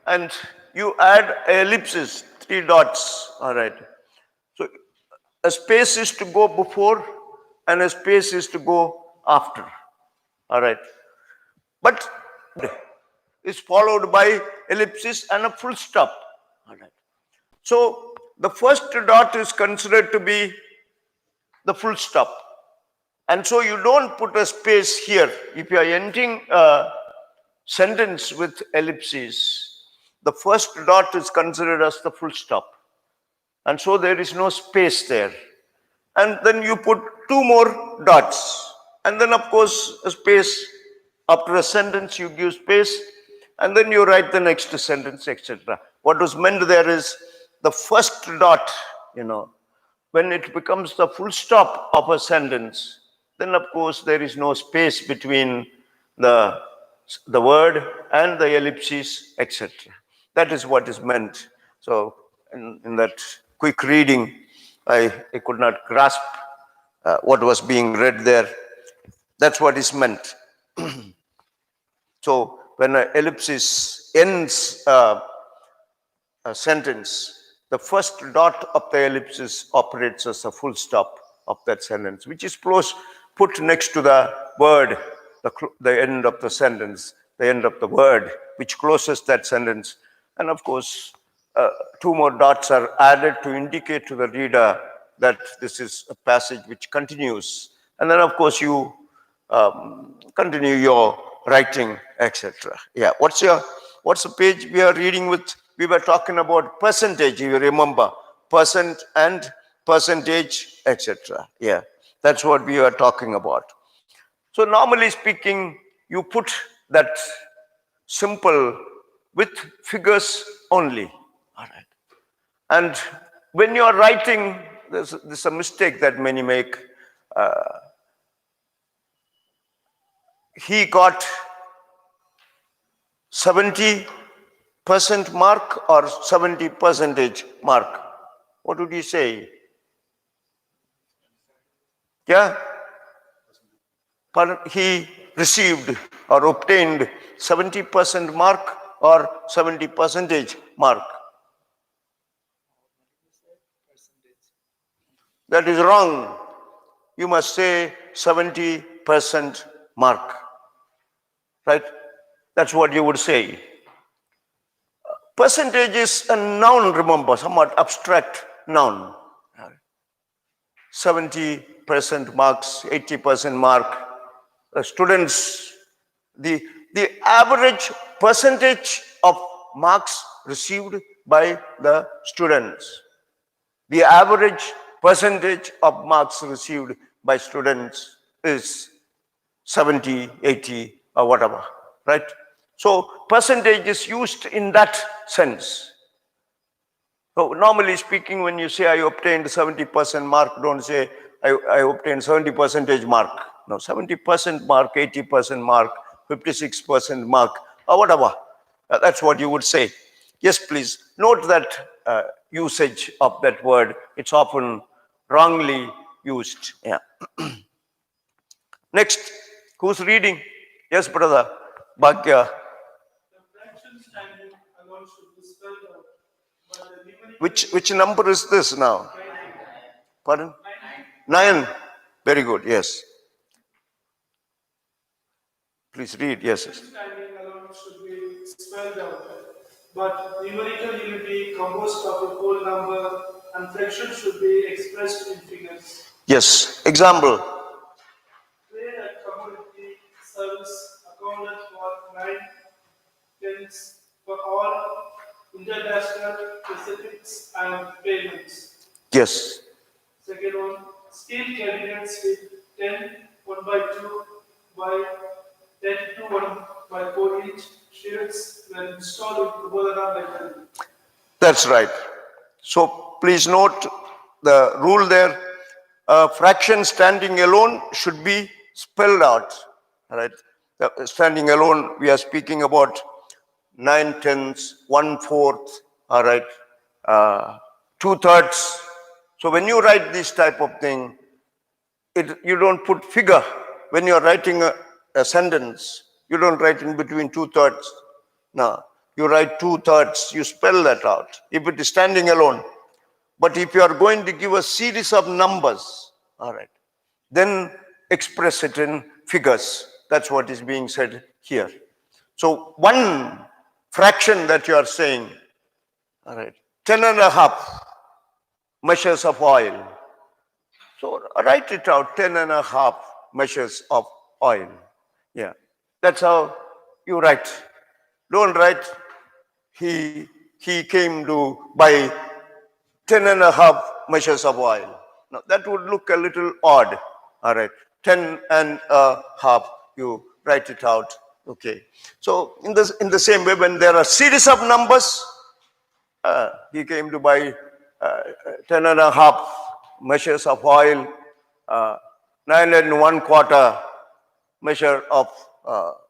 and you add ellipses, 3 dots, all right. So a space is to go before and a space is to go after, all right. But is followed by ellipsis and a full stop, all right. So the first dot is considered to be the full stop. And so you don't put a space here. If you are ending a sentence with ellipses, the first dot is considered as the full stop. And so there is no space there. And then you put 2 more dots. And then, of course, a space. After a sentence, you give space. And then you write the next sentence, etc. What was meant there is the first dot, when it becomes the full stop of a sentence, then of course there is no space between the word and the ellipses, etc. That is what is meant. So in that quick reading, I could not grasp what was being read there. That's what is meant. So when an ellipsis ends a sentence, the first dot of the ellipsis operates as a full stop of that sentence, which is put next to the word, the end of the sentence, the end of the word, which closes that sentence. And of course, 2 more dots are added to indicate to the reader that this is a passage which continues. And then, of course, you continue your writing, etc. Yeah. What's the page we are reading with? We were talking about percentage, you remember, percent and percentage, etc. Yeah, that's what we are talking about. So normally speaking, you put that simple with figures only. All right. And when you are writing, there's a mistake that many make. He got 70% mark or 70% mark. What would you say? Yeah? He received or obtained 70% mark or 70% mark. That is wrong. You must say 70% mark. Right? That's what you would say. Percentage is a noun, remember, somewhat abstract noun. 70% marks, 80% mark. Students, the average percentage of marks received by the students. The average percentage of marks received by students is 70, 80, or whatever, right? So percentage is used in that sense. So normally speaking, when you say I obtained 70% mark, don't say I obtained 70% mark. No, 70% mark, 80% mark, 56% mark, or whatever. That's what you would say. Yes, please. Note that usage of that word. It's often wrongly used. Yeah. Next, who's reading? Yes, brother. Bhagya.
The fraction standing alone should be spelled out, but the numerical
Which number is this now? Pardon? 9. Very good. Yes. Please read. Yes.
standing alone should be spelled out, but numerical unity composed of a whole number and fraction should be expressed in figures.
Yes. Example.
Trade and commodity service accounted for 9/10 for all international receipts and payments.
Yes.
Second one, steel cabinets with 1/2 by 10 to 1/4 inch shafts were installed in Kubodana library.
That's right. So please note the rule there. A fraction standing alone should be spelled out. All right. Standing alone, we are speaking about 9/10, 1/4. All right. 2/3. So when you write this type of thing, you don't put figure when you're writing a sentence. You don't write in between 2/3. No, you write 2/3. You spell that out if it is standing alone. But if you are going to give a series of numbers, all right, then express it in figures. That's what is being said here. So one fraction that you are saying, all right, 10.5 measures of oil. So write it out, 10.5 measures of oil. Yeah, that's how you write. Don't write, he came to buy 10.5 measures of oil. Now that would look a little odd. All right, 10.5, you write it out. Okay. So in the same way, when there are series of numbers, he came to buy 10.5 measures of oil, 9.25 measure of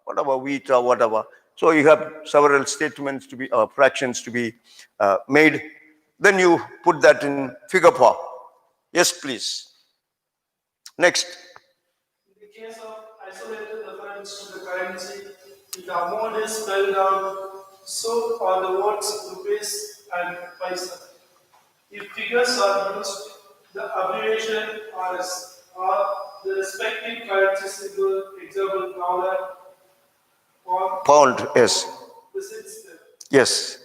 whatever wheat or whatever. So you have several statements to be, fractions to be made. Then you put that in figure form. Yes, please. Next.
In the case of isolated reference to the currency, if the amount is spelled out, so are the words rupees and paisa. If figures are used, the abbreviation RS or the respective currency symbol, example dollar,
Pound, yes.
presents them.
Yes.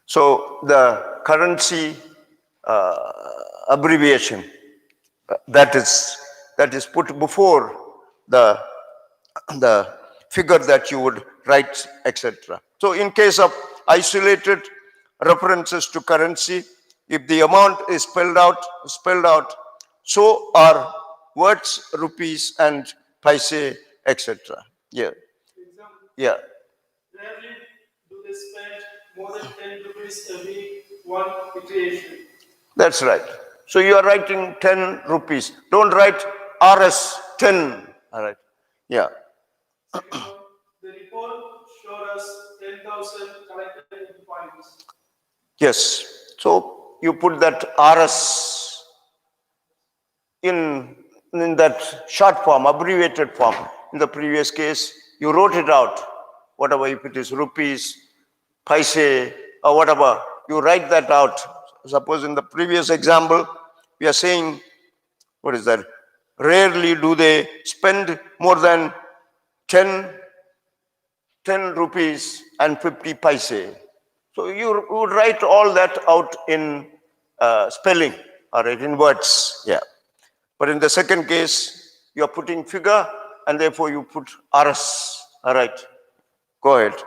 So the currency abbreviation that is put before the figure that you would write, etc. So in case of isolated references to currency, if the amount is spelled out, so are words rupees and paise, etc. Yeah.
Example,
Yeah.
rarely do they spend more than 10 rupees a week one recreation.
That's right. So you are writing 10 rupees. Don't write RS 10. All right. Yeah.
Second one, the report showed us 10,000 collected in fines.
Yes. So you put that RS in that short form, abbreviated form. In the previous case, you wrote it out. Whatever, if it is rupees, paise, or whatever, you write that out. Suppose in the previous example, we are saying, what is that? Rarely do they spend more than 10 rupees and 50 paise. So you would write all that out in spelling or in words. Yeah. But in the second case, you are putting figure and therefore you put RS. All right. Go ahead.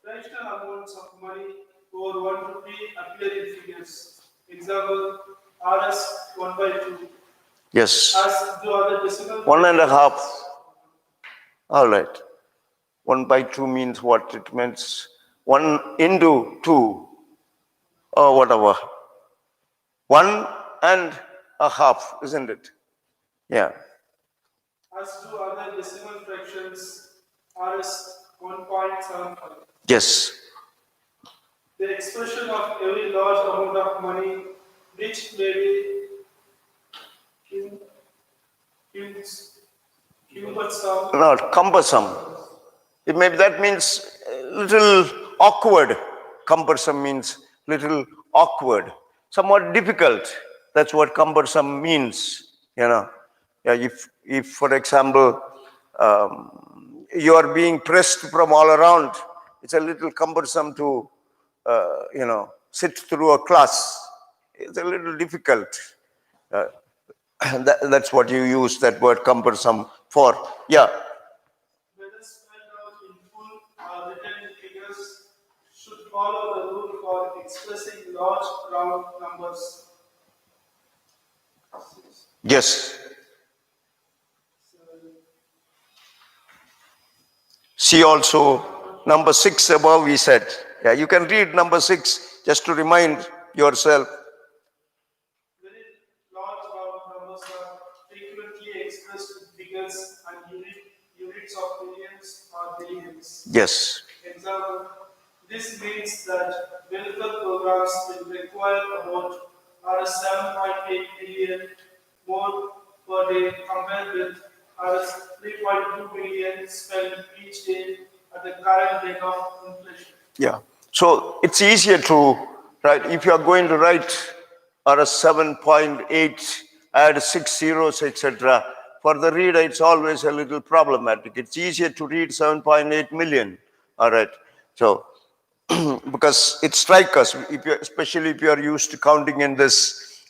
Fractional amounts of money over 1 rupee appear in figures. Example, RS 1 by 2.
Yes.
As do other decimal
1.5. All right. 1 by 2 means what? It means 1 into 2 or whatever. 1.5, isn't it? Yeah.
As do other decimal fractions, RS 1.75.
Yes.
The expression of every large amount of money, which may be cumbersome.
Not cumbersome. That means little awkward. Cumbersome means little awkward, somewhat difficult. That's what cumbersome means. Yeah, if for example, you are being pressed from all around, it's a little cumbersome to, sit through a class. It's a little difficult. That's what you use that word cumbersome for. Yeah.
Whether spelled out in full or written in figures should follow the rule for expressing large round numbers.
Yes. See also number 6 above we said. Yeah, you can read number 6 just to remind yourself.
Very large round numbers are frequently expressed with figures and units of millions or billions.
Yes.
Example, this means that welfare programs will require about 7.8 billion more per day compared with as 3.2 billion spent each day at the current rate of inflation.
Yeah. So it's easier to write. If you are going to write or a 7.8, add 6 zeros, etc. For the reader, it's always a little problematic. It's easier to read 7.8 million. All right. So because it strikes us, if you, especially if you are used to counting in this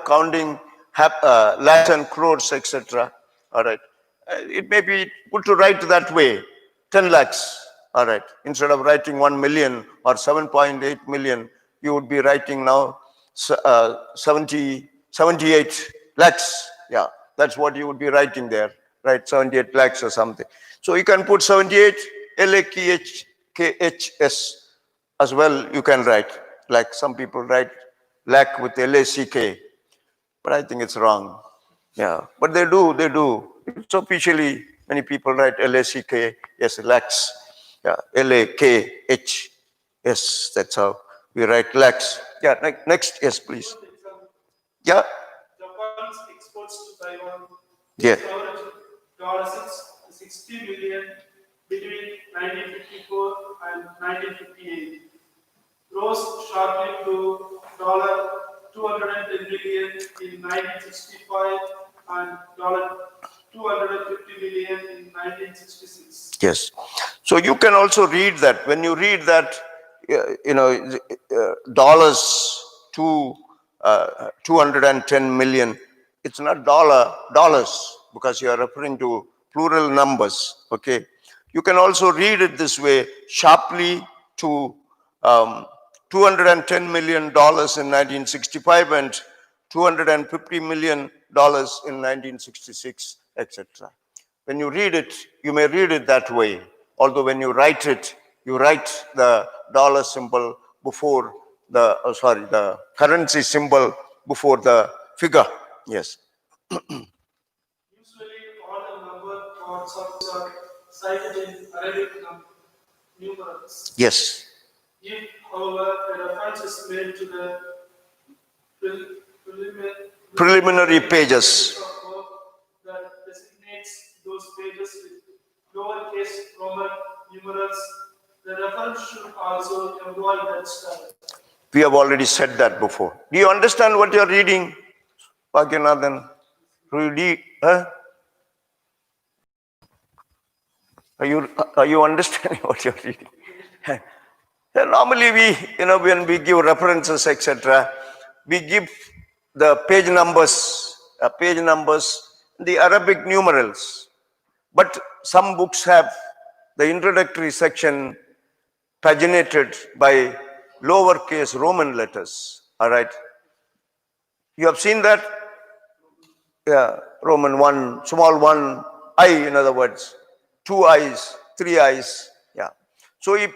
counting lakhs and crores, etc. All right. It may be good to write that way, 10 lakhs. All right. Instead of writing 1 million or 7.8 million, you would be writing now 78 lakhs. Yeah, that's what you would be writing there, right? 78 lakhs or something. So you can put 78 LAKHS as well. You can write, like some people write lakh with LACK, but I think it's wrong. Yeah, but they do. It's officially, many people write LACK, yes, lakhs. Yeah, LAKHS, that's how we write lakhs. Yeah, next, yes, please. Yeah,
Japan's exports to Taiwan
yeah,
discovered $60 billion between 1954 and 1958, rose sharply to $210 billion in 1965 and $250 billion in 1966.
yes. So you can also read that. When you read that, dollars to 210 million, it's not dollars, because you are referring to plural numbers. Okay. You can also read it this way, sharply to $210 million in 1965 and $250 million in 1966, etc. When you read it, you may read it that way. Although when you write it, you write the dollar symbol before the currency symbol before the figure. Yes.
Usually, all the number concepts are cited in Arabic numerals.
Yes.
If, however, a reference is made to the
Preliminary pages.
of work that designates those pages with lowercase Roman numerals, the reference should also avoid that style.
We have already said that before. Do you understand what you're reading, Bhagyanathan? Huh? Are you understanding what you're reading? Normally when we give references, etc., we give the page numbers, the Arabic numerals. But some books have the introductory section paginated by lowercase Roman letters. All right. You have seen that? Yeah, Roman 1, small 1, I, in other words, 2 I's, 3 I's. Yeah. So if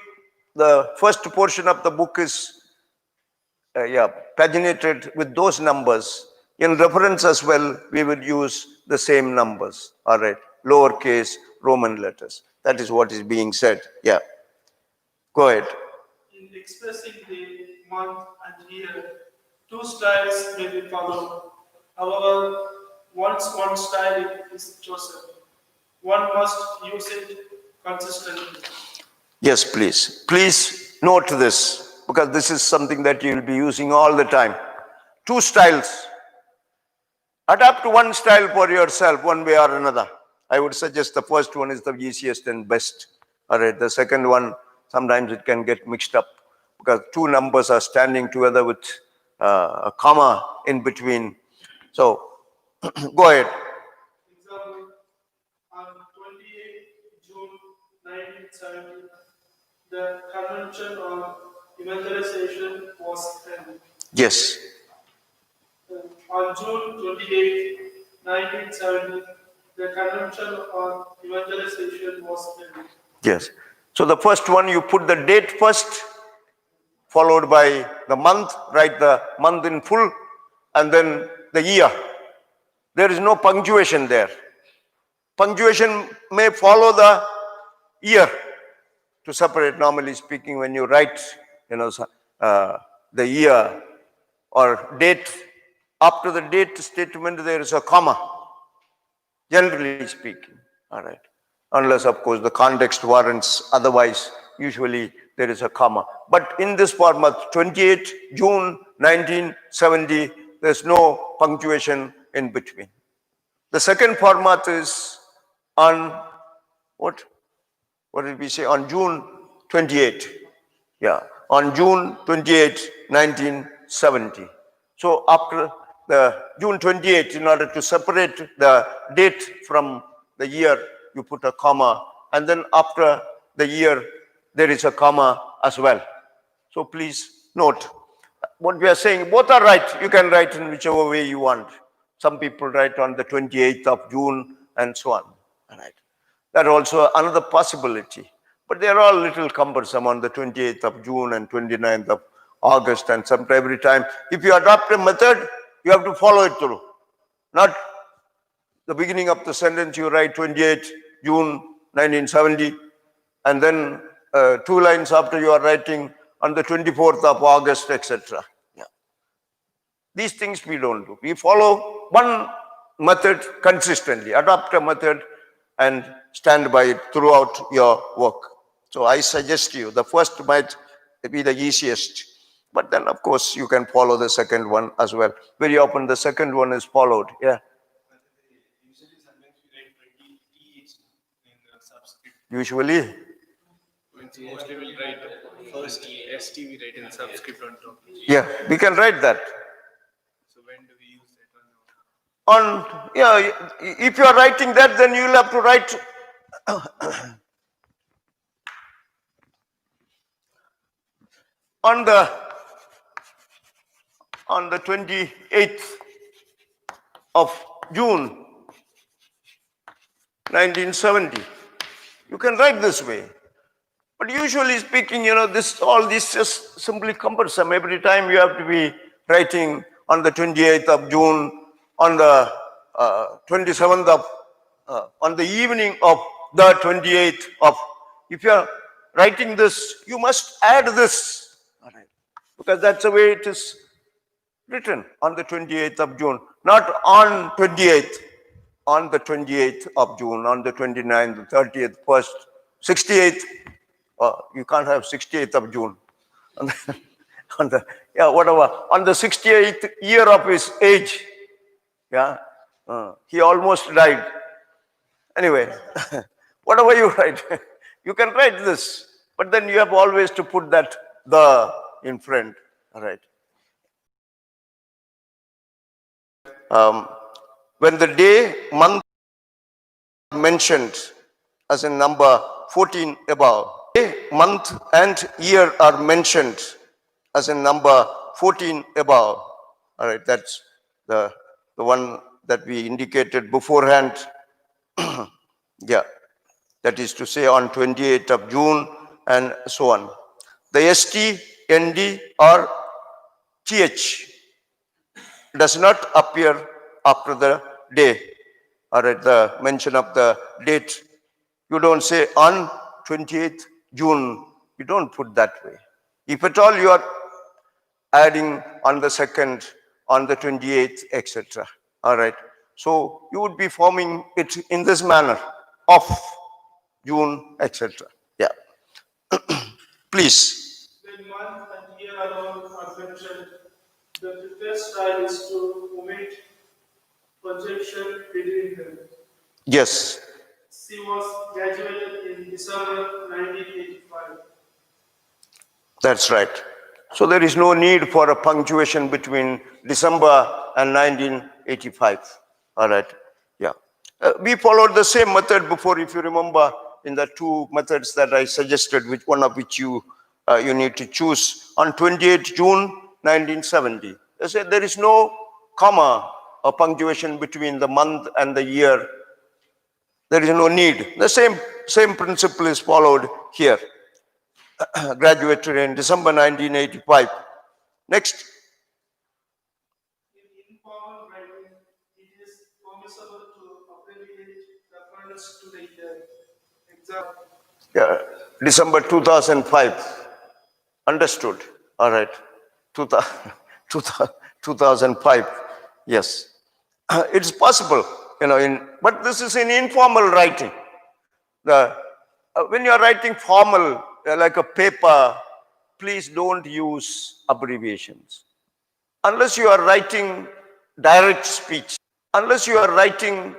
the first portion of the book is paginated with those numbers, in reference as well, we would use the same numbers. All right. Lowercase Roman letters. That is what is being said. Yeah. Go ahead.
In expressing the month and year, two styles may be followed. However, once one style is chosen, one must use it consistently.
Yes, please. Please note this, because this is something that you will be using all the time. Two styles. Adapt one style for yourself, one way or another. I would suggest the first one is the easiest and best. All right. The second one, sometimes it can get mixed up, because two numbers are standing together with a comma in between. So, go ahead.
Example, on 28 June 1970, the Convention on Evangelization was held.
Yes.
On June 28, 1970, the Convention on Evangelization was held.
Yes. So the first one, you put the date first, followed by the month, write the month in full, and then the year. There is no punctuation there. Punctuation may follow the year to separate. Normally speaking, when you write, the year or date, after the date statement, there is a comma. generally speaking. All right. Unless, of course, the context warrants otherwise, usually there is a comma. But in this format, 28 June 1970, there's no punctuation in between. The second format is on what? What did we say? On June 28. Yeah, on June 28, 1970. So after the June 28, in order to separate the date from the year, you put a comma, and then after the year, there is a comma as well. So please note what we are saying. Both are right. You can write in whichever way you want. Some people write on the 28th of June and so on. All right. That also another possibility. But they are all little cumbersome on the 28th of June and 29th of August, and sometime every time. If you adopt a method, you have to follow it through. Not the beginning of the sentence, you write 28 June 1970, and then 2 lines after you are writing on the 24th of August, etc. Yeah. These things we don't do. We follow one method consistently, adopt a method and stand by it throughout your work. So I suggest you, the first might be the easiest, but then of course you can follow the second one as well. Very often the second one is followed. Yeah.
Usually sometimes we write 20 TH in the subscript.
Usually.
Mostly we'll write first ST we write in the subscript on top.
Yeah, we can write that.
So when do we use that
On, yeah, if you are writing that, then you will have to write on the 28th of June 1970. You can write this way. But usually speaking, all this just simply cumbersome. Every time you have to be writing on the 28th of June, on the 27th of, on the evening of the 28th of, if you are writing this, you must add this. All right. Because that's the way it is written, on the 28th of June, not on 28th, on the 28th of June, on the 29th, 30th, 1st, 68th. You can't have 68th of June. Whatever. On the 68th year of his age, yeah, he almost died. Anyway, whatever you write, you can write this, but then you have always to put that the in front. All right. When the day, month mentioned as in number 14 above, day, month and year are mentioned as in number 14 above. All right, that's the one that we indicated beforehand. Yeah, that is to say on 28th of June and so on. The ST, ND or TH does not appear after the day or at the mention of the date. You don't say on 28th June. You don't put that way. If at all you are adding on the 2nd, on the 28th, etc. All right. So you would be forming it in this manner, of June, etc. Yeah. Please.
When month and year alone are mentioned, the preferred style is to omit conjunction between them.
Yes.
She was graduated in December 1985.
That's right. So there is no need for a punctuation between December and 1985. All right. Yeah. We followed the same method before, if you remember, in the two methods that I suggested, which one of which you need to choose. On 28 June 1970, they said there is no comma or punctuation between the month and the year. There is no need. The same principle is followed here. Graduated in December 1985. Next.
In informal writing, it is permissible to abbreviate reference to the year. Example.
Yeah, December 2005. Understood. All right. 2005. Yes. It's possible. but this is in informal writing. When you are writing formal, like a paper, please don't use abbreviations. Unless you are writing direct speech. Unless you are writing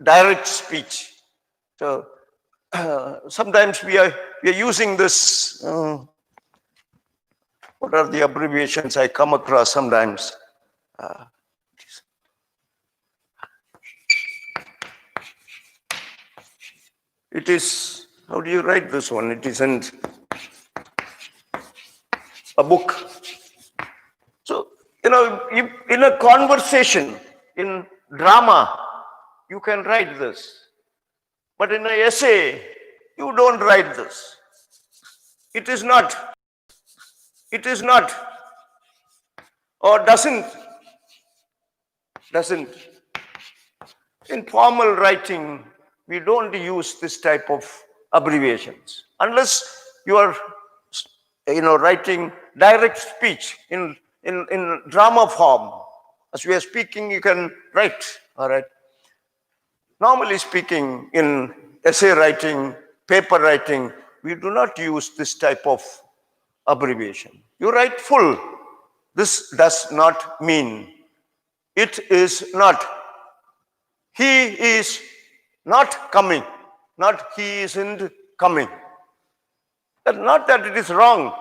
direct speech. So sometimes we are using this. What are the abbreviations I come across sometimes? It is, how do you write this one? It isn't a book. So, in a conversation, in drama, you can write this. But in an essay, you don't write this. It is not, or doesn't. In formal writing, we don't use this type of abbreviations unless you are, writing direct speech in drama form. As we are speaking, you can write. All right. Normally speaking, in essay writing, paper writing, we do not use this type of abbreviation. You write full. This does not mean. It is not. He is not coming. Not he isn't coming. Not that it is wrong,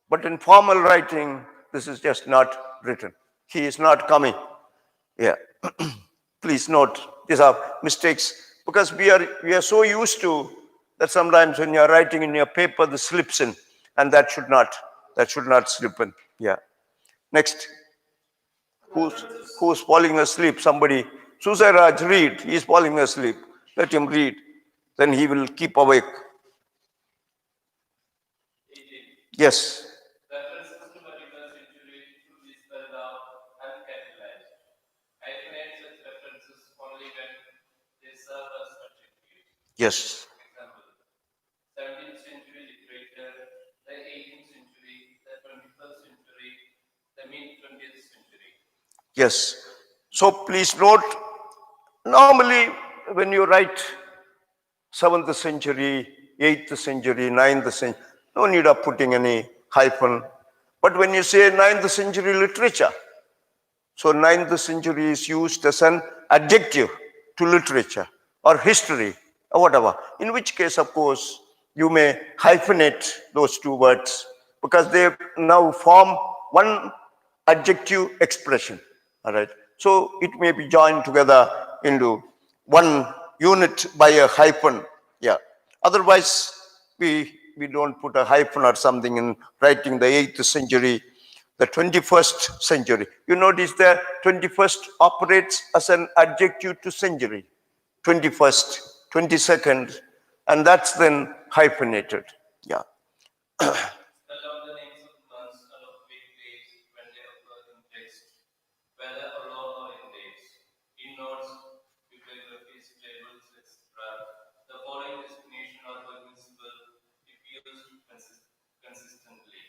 but in formal writing, this is just not written. He is not coming. Yeah. Please note, these are mistakes because we are so used to that sometimes when you are writing in your paper, this slips in, and that should not slip in. Yeah. Next. Who's falling asleep? Somebody. Susaraj, read. He is falling asleep. Let him read. Then he will keep awake. Yes.
References to particular century should be spelled out and capitalized. Hyphenate such references only when they serve as adjectives.
Yes.
Example: 17th century literature, the 18th century, the 21st century, the mid-20th century.
Yes. So please note, normally when you write 7th century, 8th century, 9th century, no need of putting any hyphen. But when you say 9th century literature, so 9th century is used as an adjective to literature or history or whatever. In which case, of course, you may hyphenate those two words because they now form one adjective expression. All right. So it may be joined together into one unit by a hyphen. Yeah. Otherwise, we don't put a hyphen or something in writing the 8th century, the 21st century. You notice the 21st operates as an adjective to century. 21st, 22nd, and that's then hyphenated. Yeah.
Spell out the names of months and of weekdays when they occur in text, whether alone or in dates. In notes, bibliographies, tables, etc., the following designation are permissible if used consistently: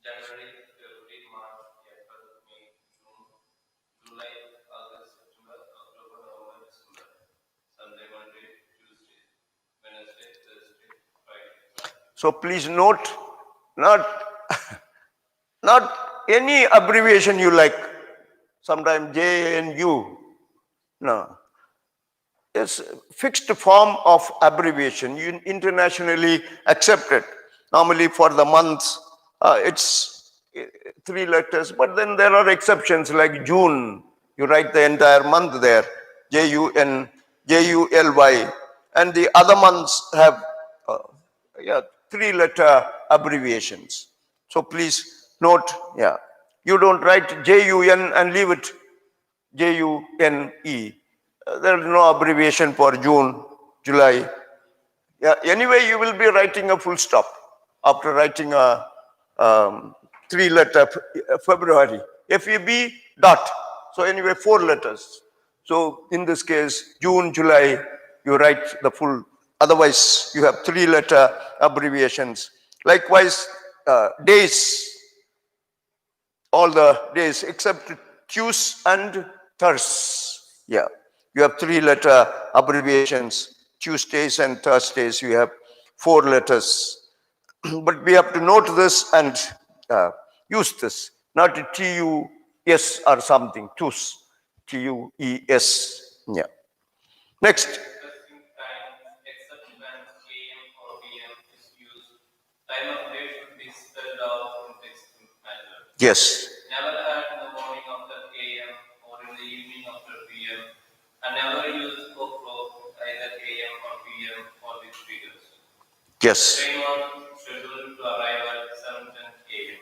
January, February, March, April, May, June, July, August, September, October, November, December. Sunday, Monday, Tuesday, Wednesday, Thursday, Friday.
So please note, not any abbreviation you like. Sometimes J and U. No. It's fixed form of abbreviation, internationally accepted. Normally for the months, it's 3 letters, but then there are exceptions like June. You write the entire month there, Jun, July, and the other months have 3-letter abbreviations. So please note, you don't write Jun and leave it June. There is no abbreviation for June, July. Yeah. Anyway, you will be writing a full stop after writing a 3-letter February. FEB dot. So anyway, 4 letters. So in this case, June, July, you write the full. Otherwise, you have 3-letter abbreviations. Likewise, days. All the days except Tues and Thurs. Yeah. You have 3-letter abbreviations. Tuesdays and Thursdays, you have 4 letters. But we have to note this and use this, not TUS or something, TUS, TUES. Yeah. Next.
Specifying time except when AM or PM is used. Time of day should be spelled out in text matter.
Yes.
Never add in the morning after AM or in the evening after PM, and never use o'clock either AM or PM or with figures.
Yes.
Train was scheduled to arrive at 7:10 AM.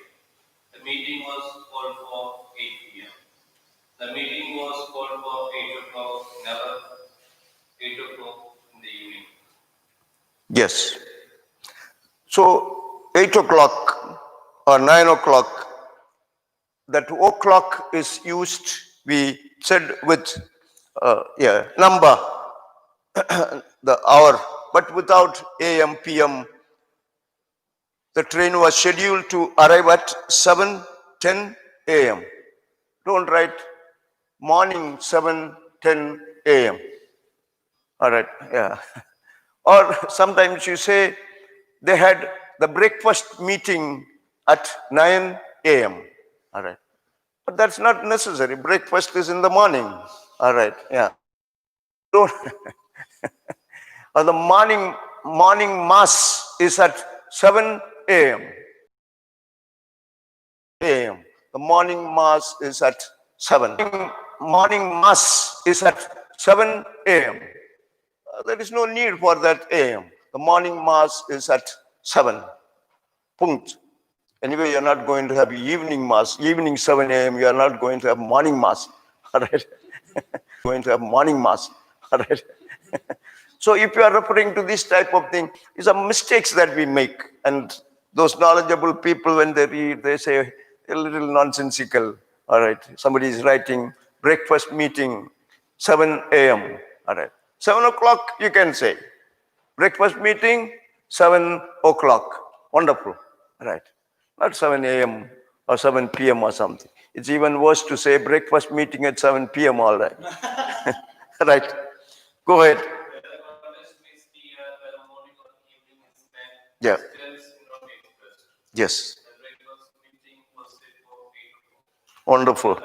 The meeting was called for 8 PM. The meeting was called for 8 o'clock, never 8 o'clock in the evening.
Yes. So 8 o'clock or 9 o'clock, that o'clock is used, we said with number, the hour, but without AM, PM. The train was scheduled to arrive at 7:10 AM. Don't write morning 7:10 AM. All right, yeah. Or sometimes you say they had the breakfast meeting at 9 AM. All right. But that's not necessary. Breakfast is in the morning. All right, yeah. Don't or the morning mass is at 7 AM. AM. The morning mass is at 7. Morning mass is at 7 AM. There is no need for that AM. The morning mass is at 7. Punkt. Anyway, you're not going to have evening mass. Evening 7 AM, you are not going to have morning mass. All right. Going to have morning mass. All right. So if you are referring to this type of thing, these are mistakes that we make. And those knowledgeable people, when they read, they say a little nonsensical. All right. Somebody is writing breakfast meeting 7 AM. All right. 7 o'clock, you can say. Breakfast meeting 7 o'clock. Wonderful. All right. Not 7 AM or 7 PM or something. It's even worse to say breakfast meeting at 7 PM, all right. Right. Go ahead. Yeah. Yes. Wonderful.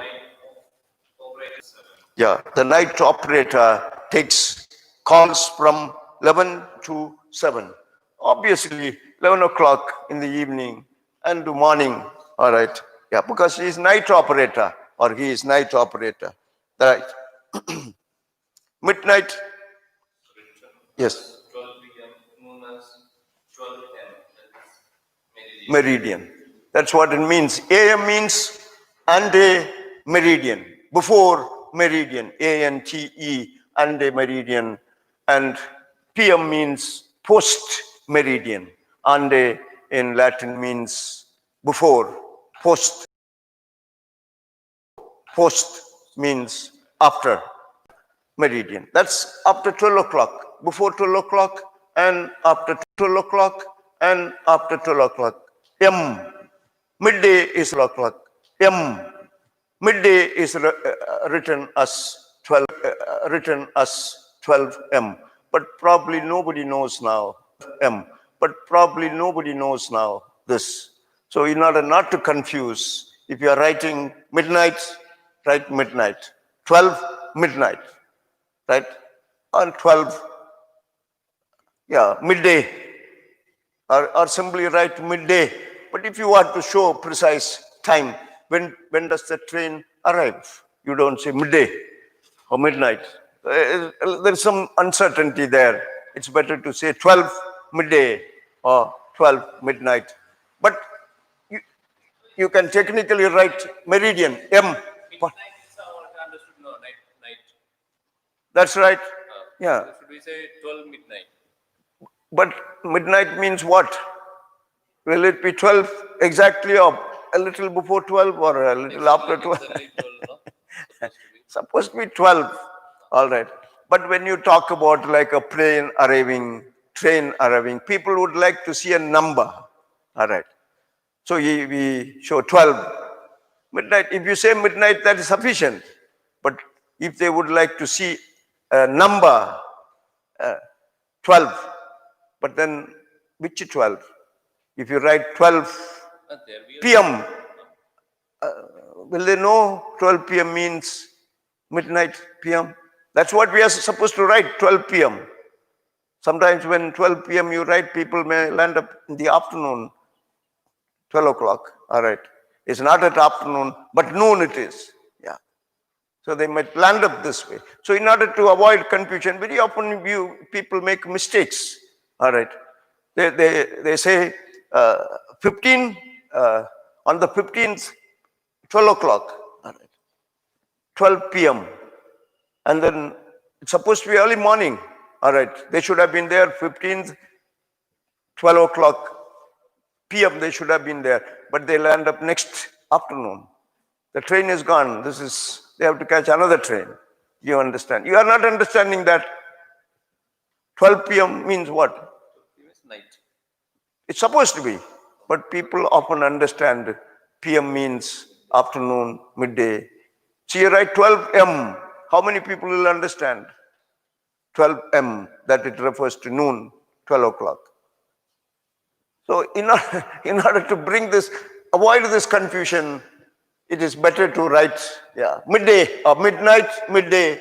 Yeah. The night operator takes calls from 11 to 7. Obviously, 11 o'clock in the evening and the morning. All right. Yeah, because he is night operator or he is night operator. Right. Midnight. Yes.
12 PM, known as 12 M.
Meridian. That's what it means. AM means ante meridian, before meridian, ANTE, ante meridian, and PM means post meridian. Ante in Latin means before, post. Post means after meridian. That's after 12 o'clock, before 12 o'clock, and after 12 o'clock, and after 12 o'clock. M. Midday is 12 o'clock. M. Midday is written as 12 M. But probably nobody knows now M. But probably nobody knows now this. So in order not to confuse, if you are writing midnight, write midnight. 12 midnight. Right? On 12, yeah, midday. Or simply write midday. But if you want to show precise time, when does the train arrive? You don't say midday or midnight. There's some uncertainty there. It's better to say 12 midday or 12 midnight. But you can technically write meridian, M. That's right. Yeah.
Should we say 12 midnight?
But midnight means what? Will it be 12 exactly or a little before 12 or a little after 12? Supposed to be 12. All right. But when you talk about like a plane arriving, train arriving, people would like to see a number. All right. So we show 12. Midnight. If you say midnight, that is sufficient. But if they would like to see number 12. But then which 12? If you write 12 p.m., will they know 12 p.m. means midnight p.m.? That's what we are supposed to write, 12 p.m. Sometimes when 12 p.m. you write, people may land up in the afternoon, 12 o'clock. All right. It's not at afternoon, but noon it is. Yeah. So they might land up this way. So in order to avoid confusion, very often people make mistakes. All right. They say 15, on the 15th, 12 o'clock. All right. 12 p.m. And then it's supposed to be early morning. All right. They should have been there 15th, 12 o'clock p.m. They should have been there. But they land up next afternoon. The train is gone. They have to catch another train. You understand? You are not understanding that 12 p.m. means what?
It's night.
It's supposed to be. But people often understand p.m. means afternoon, midday. So you write 12 m. How many people will understand 12 m, that it refers to noon, 12 o'clock? So in order to avoid this confusion, it is better to write midday or midnight, midday,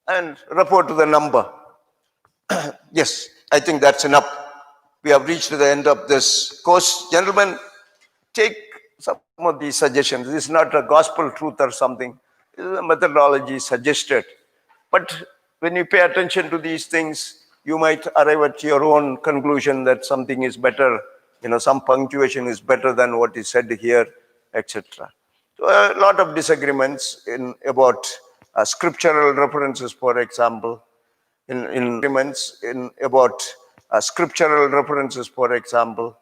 and refer to the number. Yes, I think that's enough. We have reached the end of this course. Gentlemen, take some of these suggestions. This is not a gospel truth or something. This is a methodology suggested. But when you pay attention to these things, you might arrive at your own conclusion that something is better, some punctuation is better than what is said here, etc. So a lot of disagreements about scriptural references, for example, scriptural references, for example.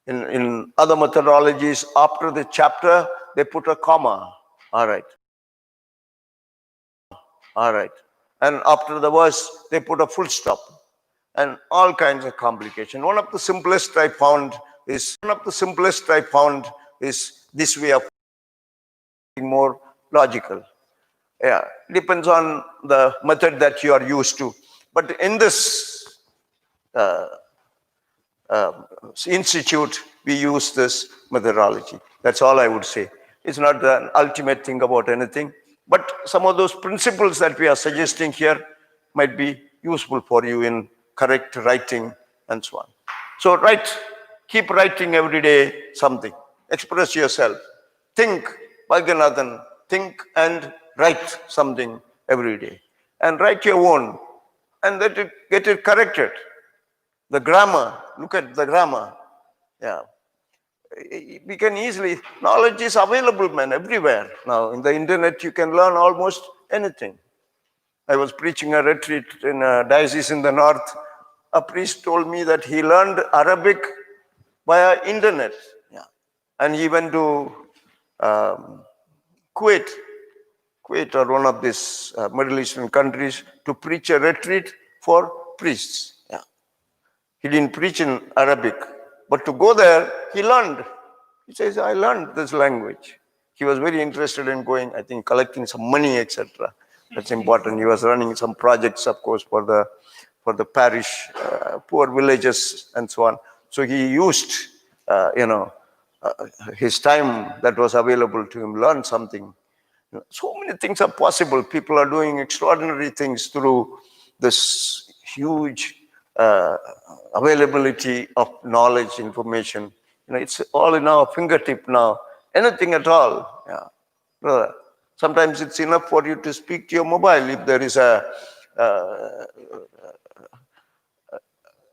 In other methodologies, after the chapter, they put a comma. All right. And after the verse, they put a full stop. And all kinds of complication. One of the simplest I found is this way of being more logical. Yeah, depends on the method that you are used to. But in this institute, we use this methodology. That's all I would say. It's not the ultimate thing about anything, but some of those principles that we are suggesting here might be useful for you in correct writing and so on. So keep writing every day something. Express yourself. Think, Bhagyanathan, think and write something every day. And write your own and get it corrected. The grammar, look at the grammar. Yeah. We can easily, knowledge is available, man, everywhere. Now, in the internet, you can learn almost anything. I was preaching a retreat in a diocese in the north. A priest told me that he learned Arabic via internet. Yeah. And he went to Kuwait or one of these Middle Eastern countries to preach a retreat for priests. Yeah. He didn't preach in Arabic, but to go there, he learned. He says, I learned this language. He was very interested in going, I think, collecting some money, etc. That's important. He was running some projects, of course, for the parish, poor villages, and so on. So he used, his time that was available to him, learn something. So many things are possible. People are doing extraordinary things through this huge availability of knowledge, information. It's all in our fingertip now. Anything at all. Yeah. Brother, sometimes it's enough for you to speak to your mobile if there is an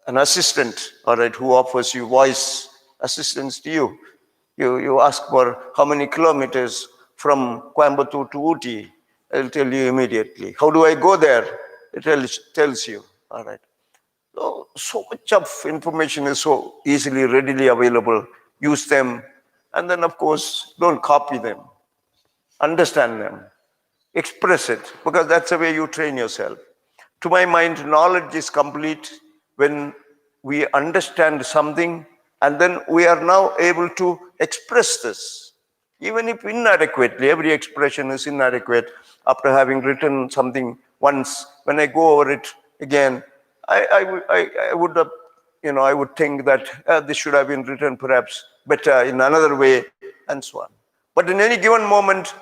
assistant, all right, who offers you voice assistance to you. You ask for how many kilometers from Coimbatore to Ooty. It'll tell you immediately. How do I go there? It tells you. All right. So much of information is so easily, readily available. Use them. And then, of course, don't copy them. Understand them. Express it, because that's the way you train yourself. To my mind, knowledge is complete when we understand something and then we are now able to express this. Even if inadequately, every expression is inadequate. After having written something once, when I go over it again, I would have, I would think that this should have been written perhaps better in another way, and so on. But in any given moment,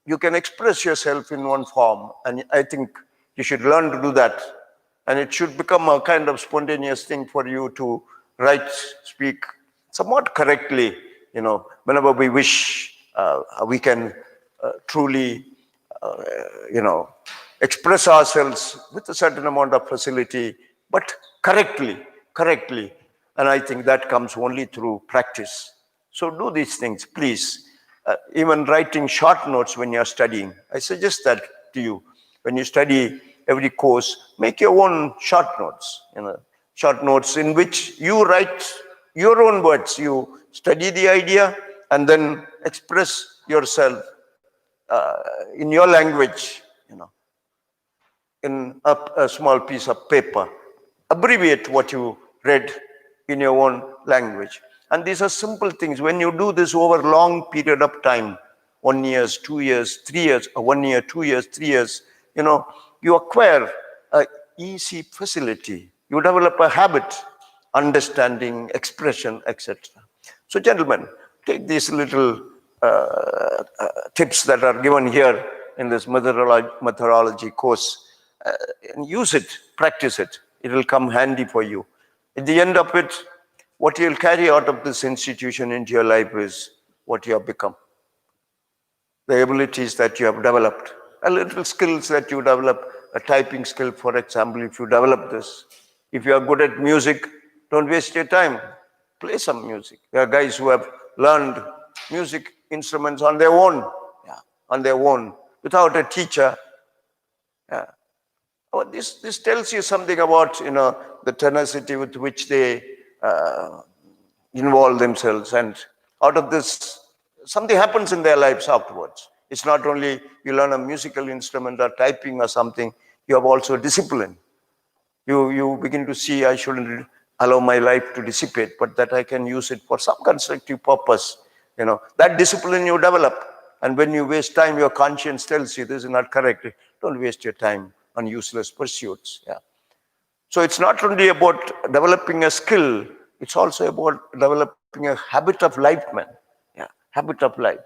you can express yourself in one form, and I think you should learn to do that. And it should become a kind of spontaneous thing for you to write, speak somewhat correctly. Whenever we wish, we can truly, uh, you know, express ourselves with a certain amount of facility, but correctly. And I think that comes only through practice. So do these things, please. Even writing short notes when you're studying, I suggest that to you. When you study every course, make your own short notes, short notes in which you write your own words. You study the idea and then express yourself in your language, in a small piece of paper. Abbreviate what you read in your own language. And these are simple things. When you do this over a long period of time, 1 year, 2 years, 3 years, or 1 year, 2 years, 3 years, you acquire a easy facility. You develop a habit, understanding, expression, etc. So, gentlemen, take these little tips that are given here in this methodology course and use it, practice it. It will come handy for you. At the end of it, what you'll carry out of this institution into your life is what you have become. The abilities that you have developed, a little skills that you develop, a typing skill, for example, if you develop this. If you are good at music, don't waste your time. Play some music. There are guys who have learned music instruments on their own, without a teacher. Yeah. Oh, this tells you something about the tenacity with which they involve themselves, and out of this something happens in their lives afterwards. It's not only you learn a musical instrument or typing or something, you have also discipline. You begin to see, I shouldn't allow my life to dissipate, but that I can use it for some constructive purpose. That discipline you develop. And when you waste time, your conscience tells you this is not correct. Don't waste your time on useless pursuits. Yeah. So it's not only about developing a skill, it's also about developing a habit of life, man. Yeah, habit of life.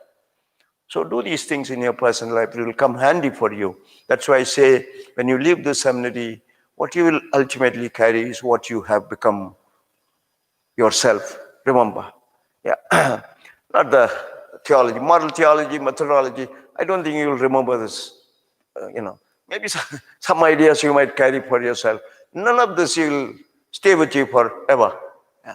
So do these things in your personal life. It will come handy for you. That's why I say, when you leave the seminary, what you will ultimately carry is what you have become yourself. Remember. Yeah. Not the theology, moral theology, methodology. I don't think you will remember this. Maybe some ideas you might carry for yourself. None of this will stay with you forever. Yeah.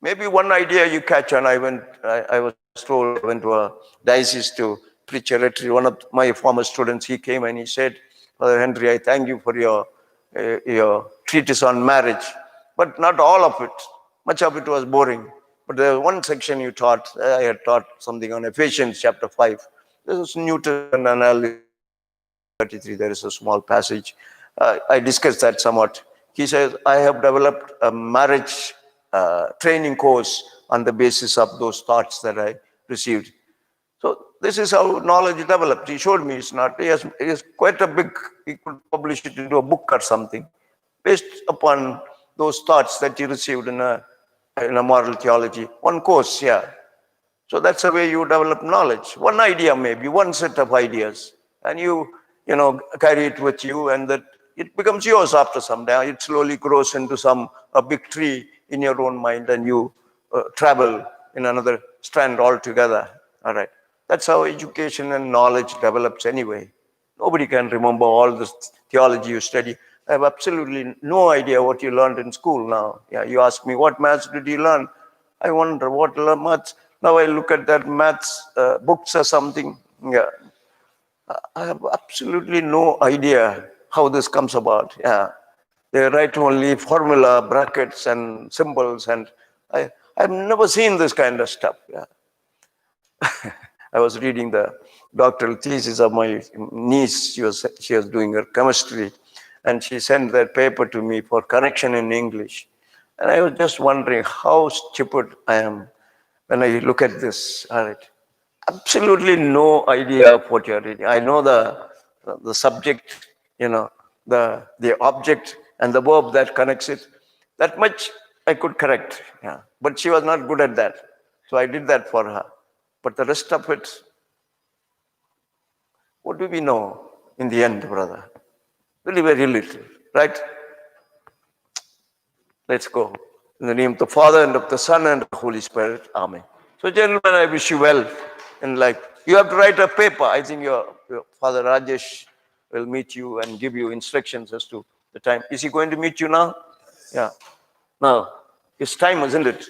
Maybe one idea you catch on. I was told, I went to a diocese to preach a retreat. One of my former students, he came and he said, Father Henry, I thank you for your treatise on marriage, but not all of it. Much of it was boring. But there was one section you taught. I had taught something on Ephesians chapter 5. This is Newton analysis. 33, there is a small passage. I discussed that somewhat. He says, I have developed a marriage training course on the basis of those thoughts that I received. So this is how knowledge developed. He showed me it's not. He has quite a big, he could publish it into a book or something, based upon those thoughts that he received in a moral theology. One course, yeah. So that's the way you develop knowledge. One idea maybe, one set of ideas, and you carry it with you, and that it becomes yours after some time. It slowly grows into a big tree in your own mind, and you travel in another strand altogether. All right. That's how education and knowledge develops anyway. Nobody can remember all this theology you study. I have absolutely no idea what you learned in school now. Yeah, you ask me, what maths did you learn? I wonder what maths. Now I look at that maths books or something. Yeah, I have absolutely no idea how this comes about. Yeah, they write only formula, brackets, and symbols, and I've never seen this kind of stuff. Yeah. I was reading the doctoral thesis of my niece. She was doing her chemistry, and she sent that paper to me for correction in English. And I was just wondering how stupid I am when I look at this. All right. Absolutely no idea of what you're reading. I know the subject the object and the verb that connects it. That much I could correct. Yeah. But she was not good at that. So I did that for her. But the rest of it, what do we know in the end, brother? Really very little, right? Let's go. In the name of the Father and of the Son and of the Holy Spirit. Amen. So, gentlemen, I wish you well in life. You have to write a paper. I think your Father Rajesh will meet you and give you instructions as to the time. Is he going to meet you now? Yeah. Now, it's time, isn't it?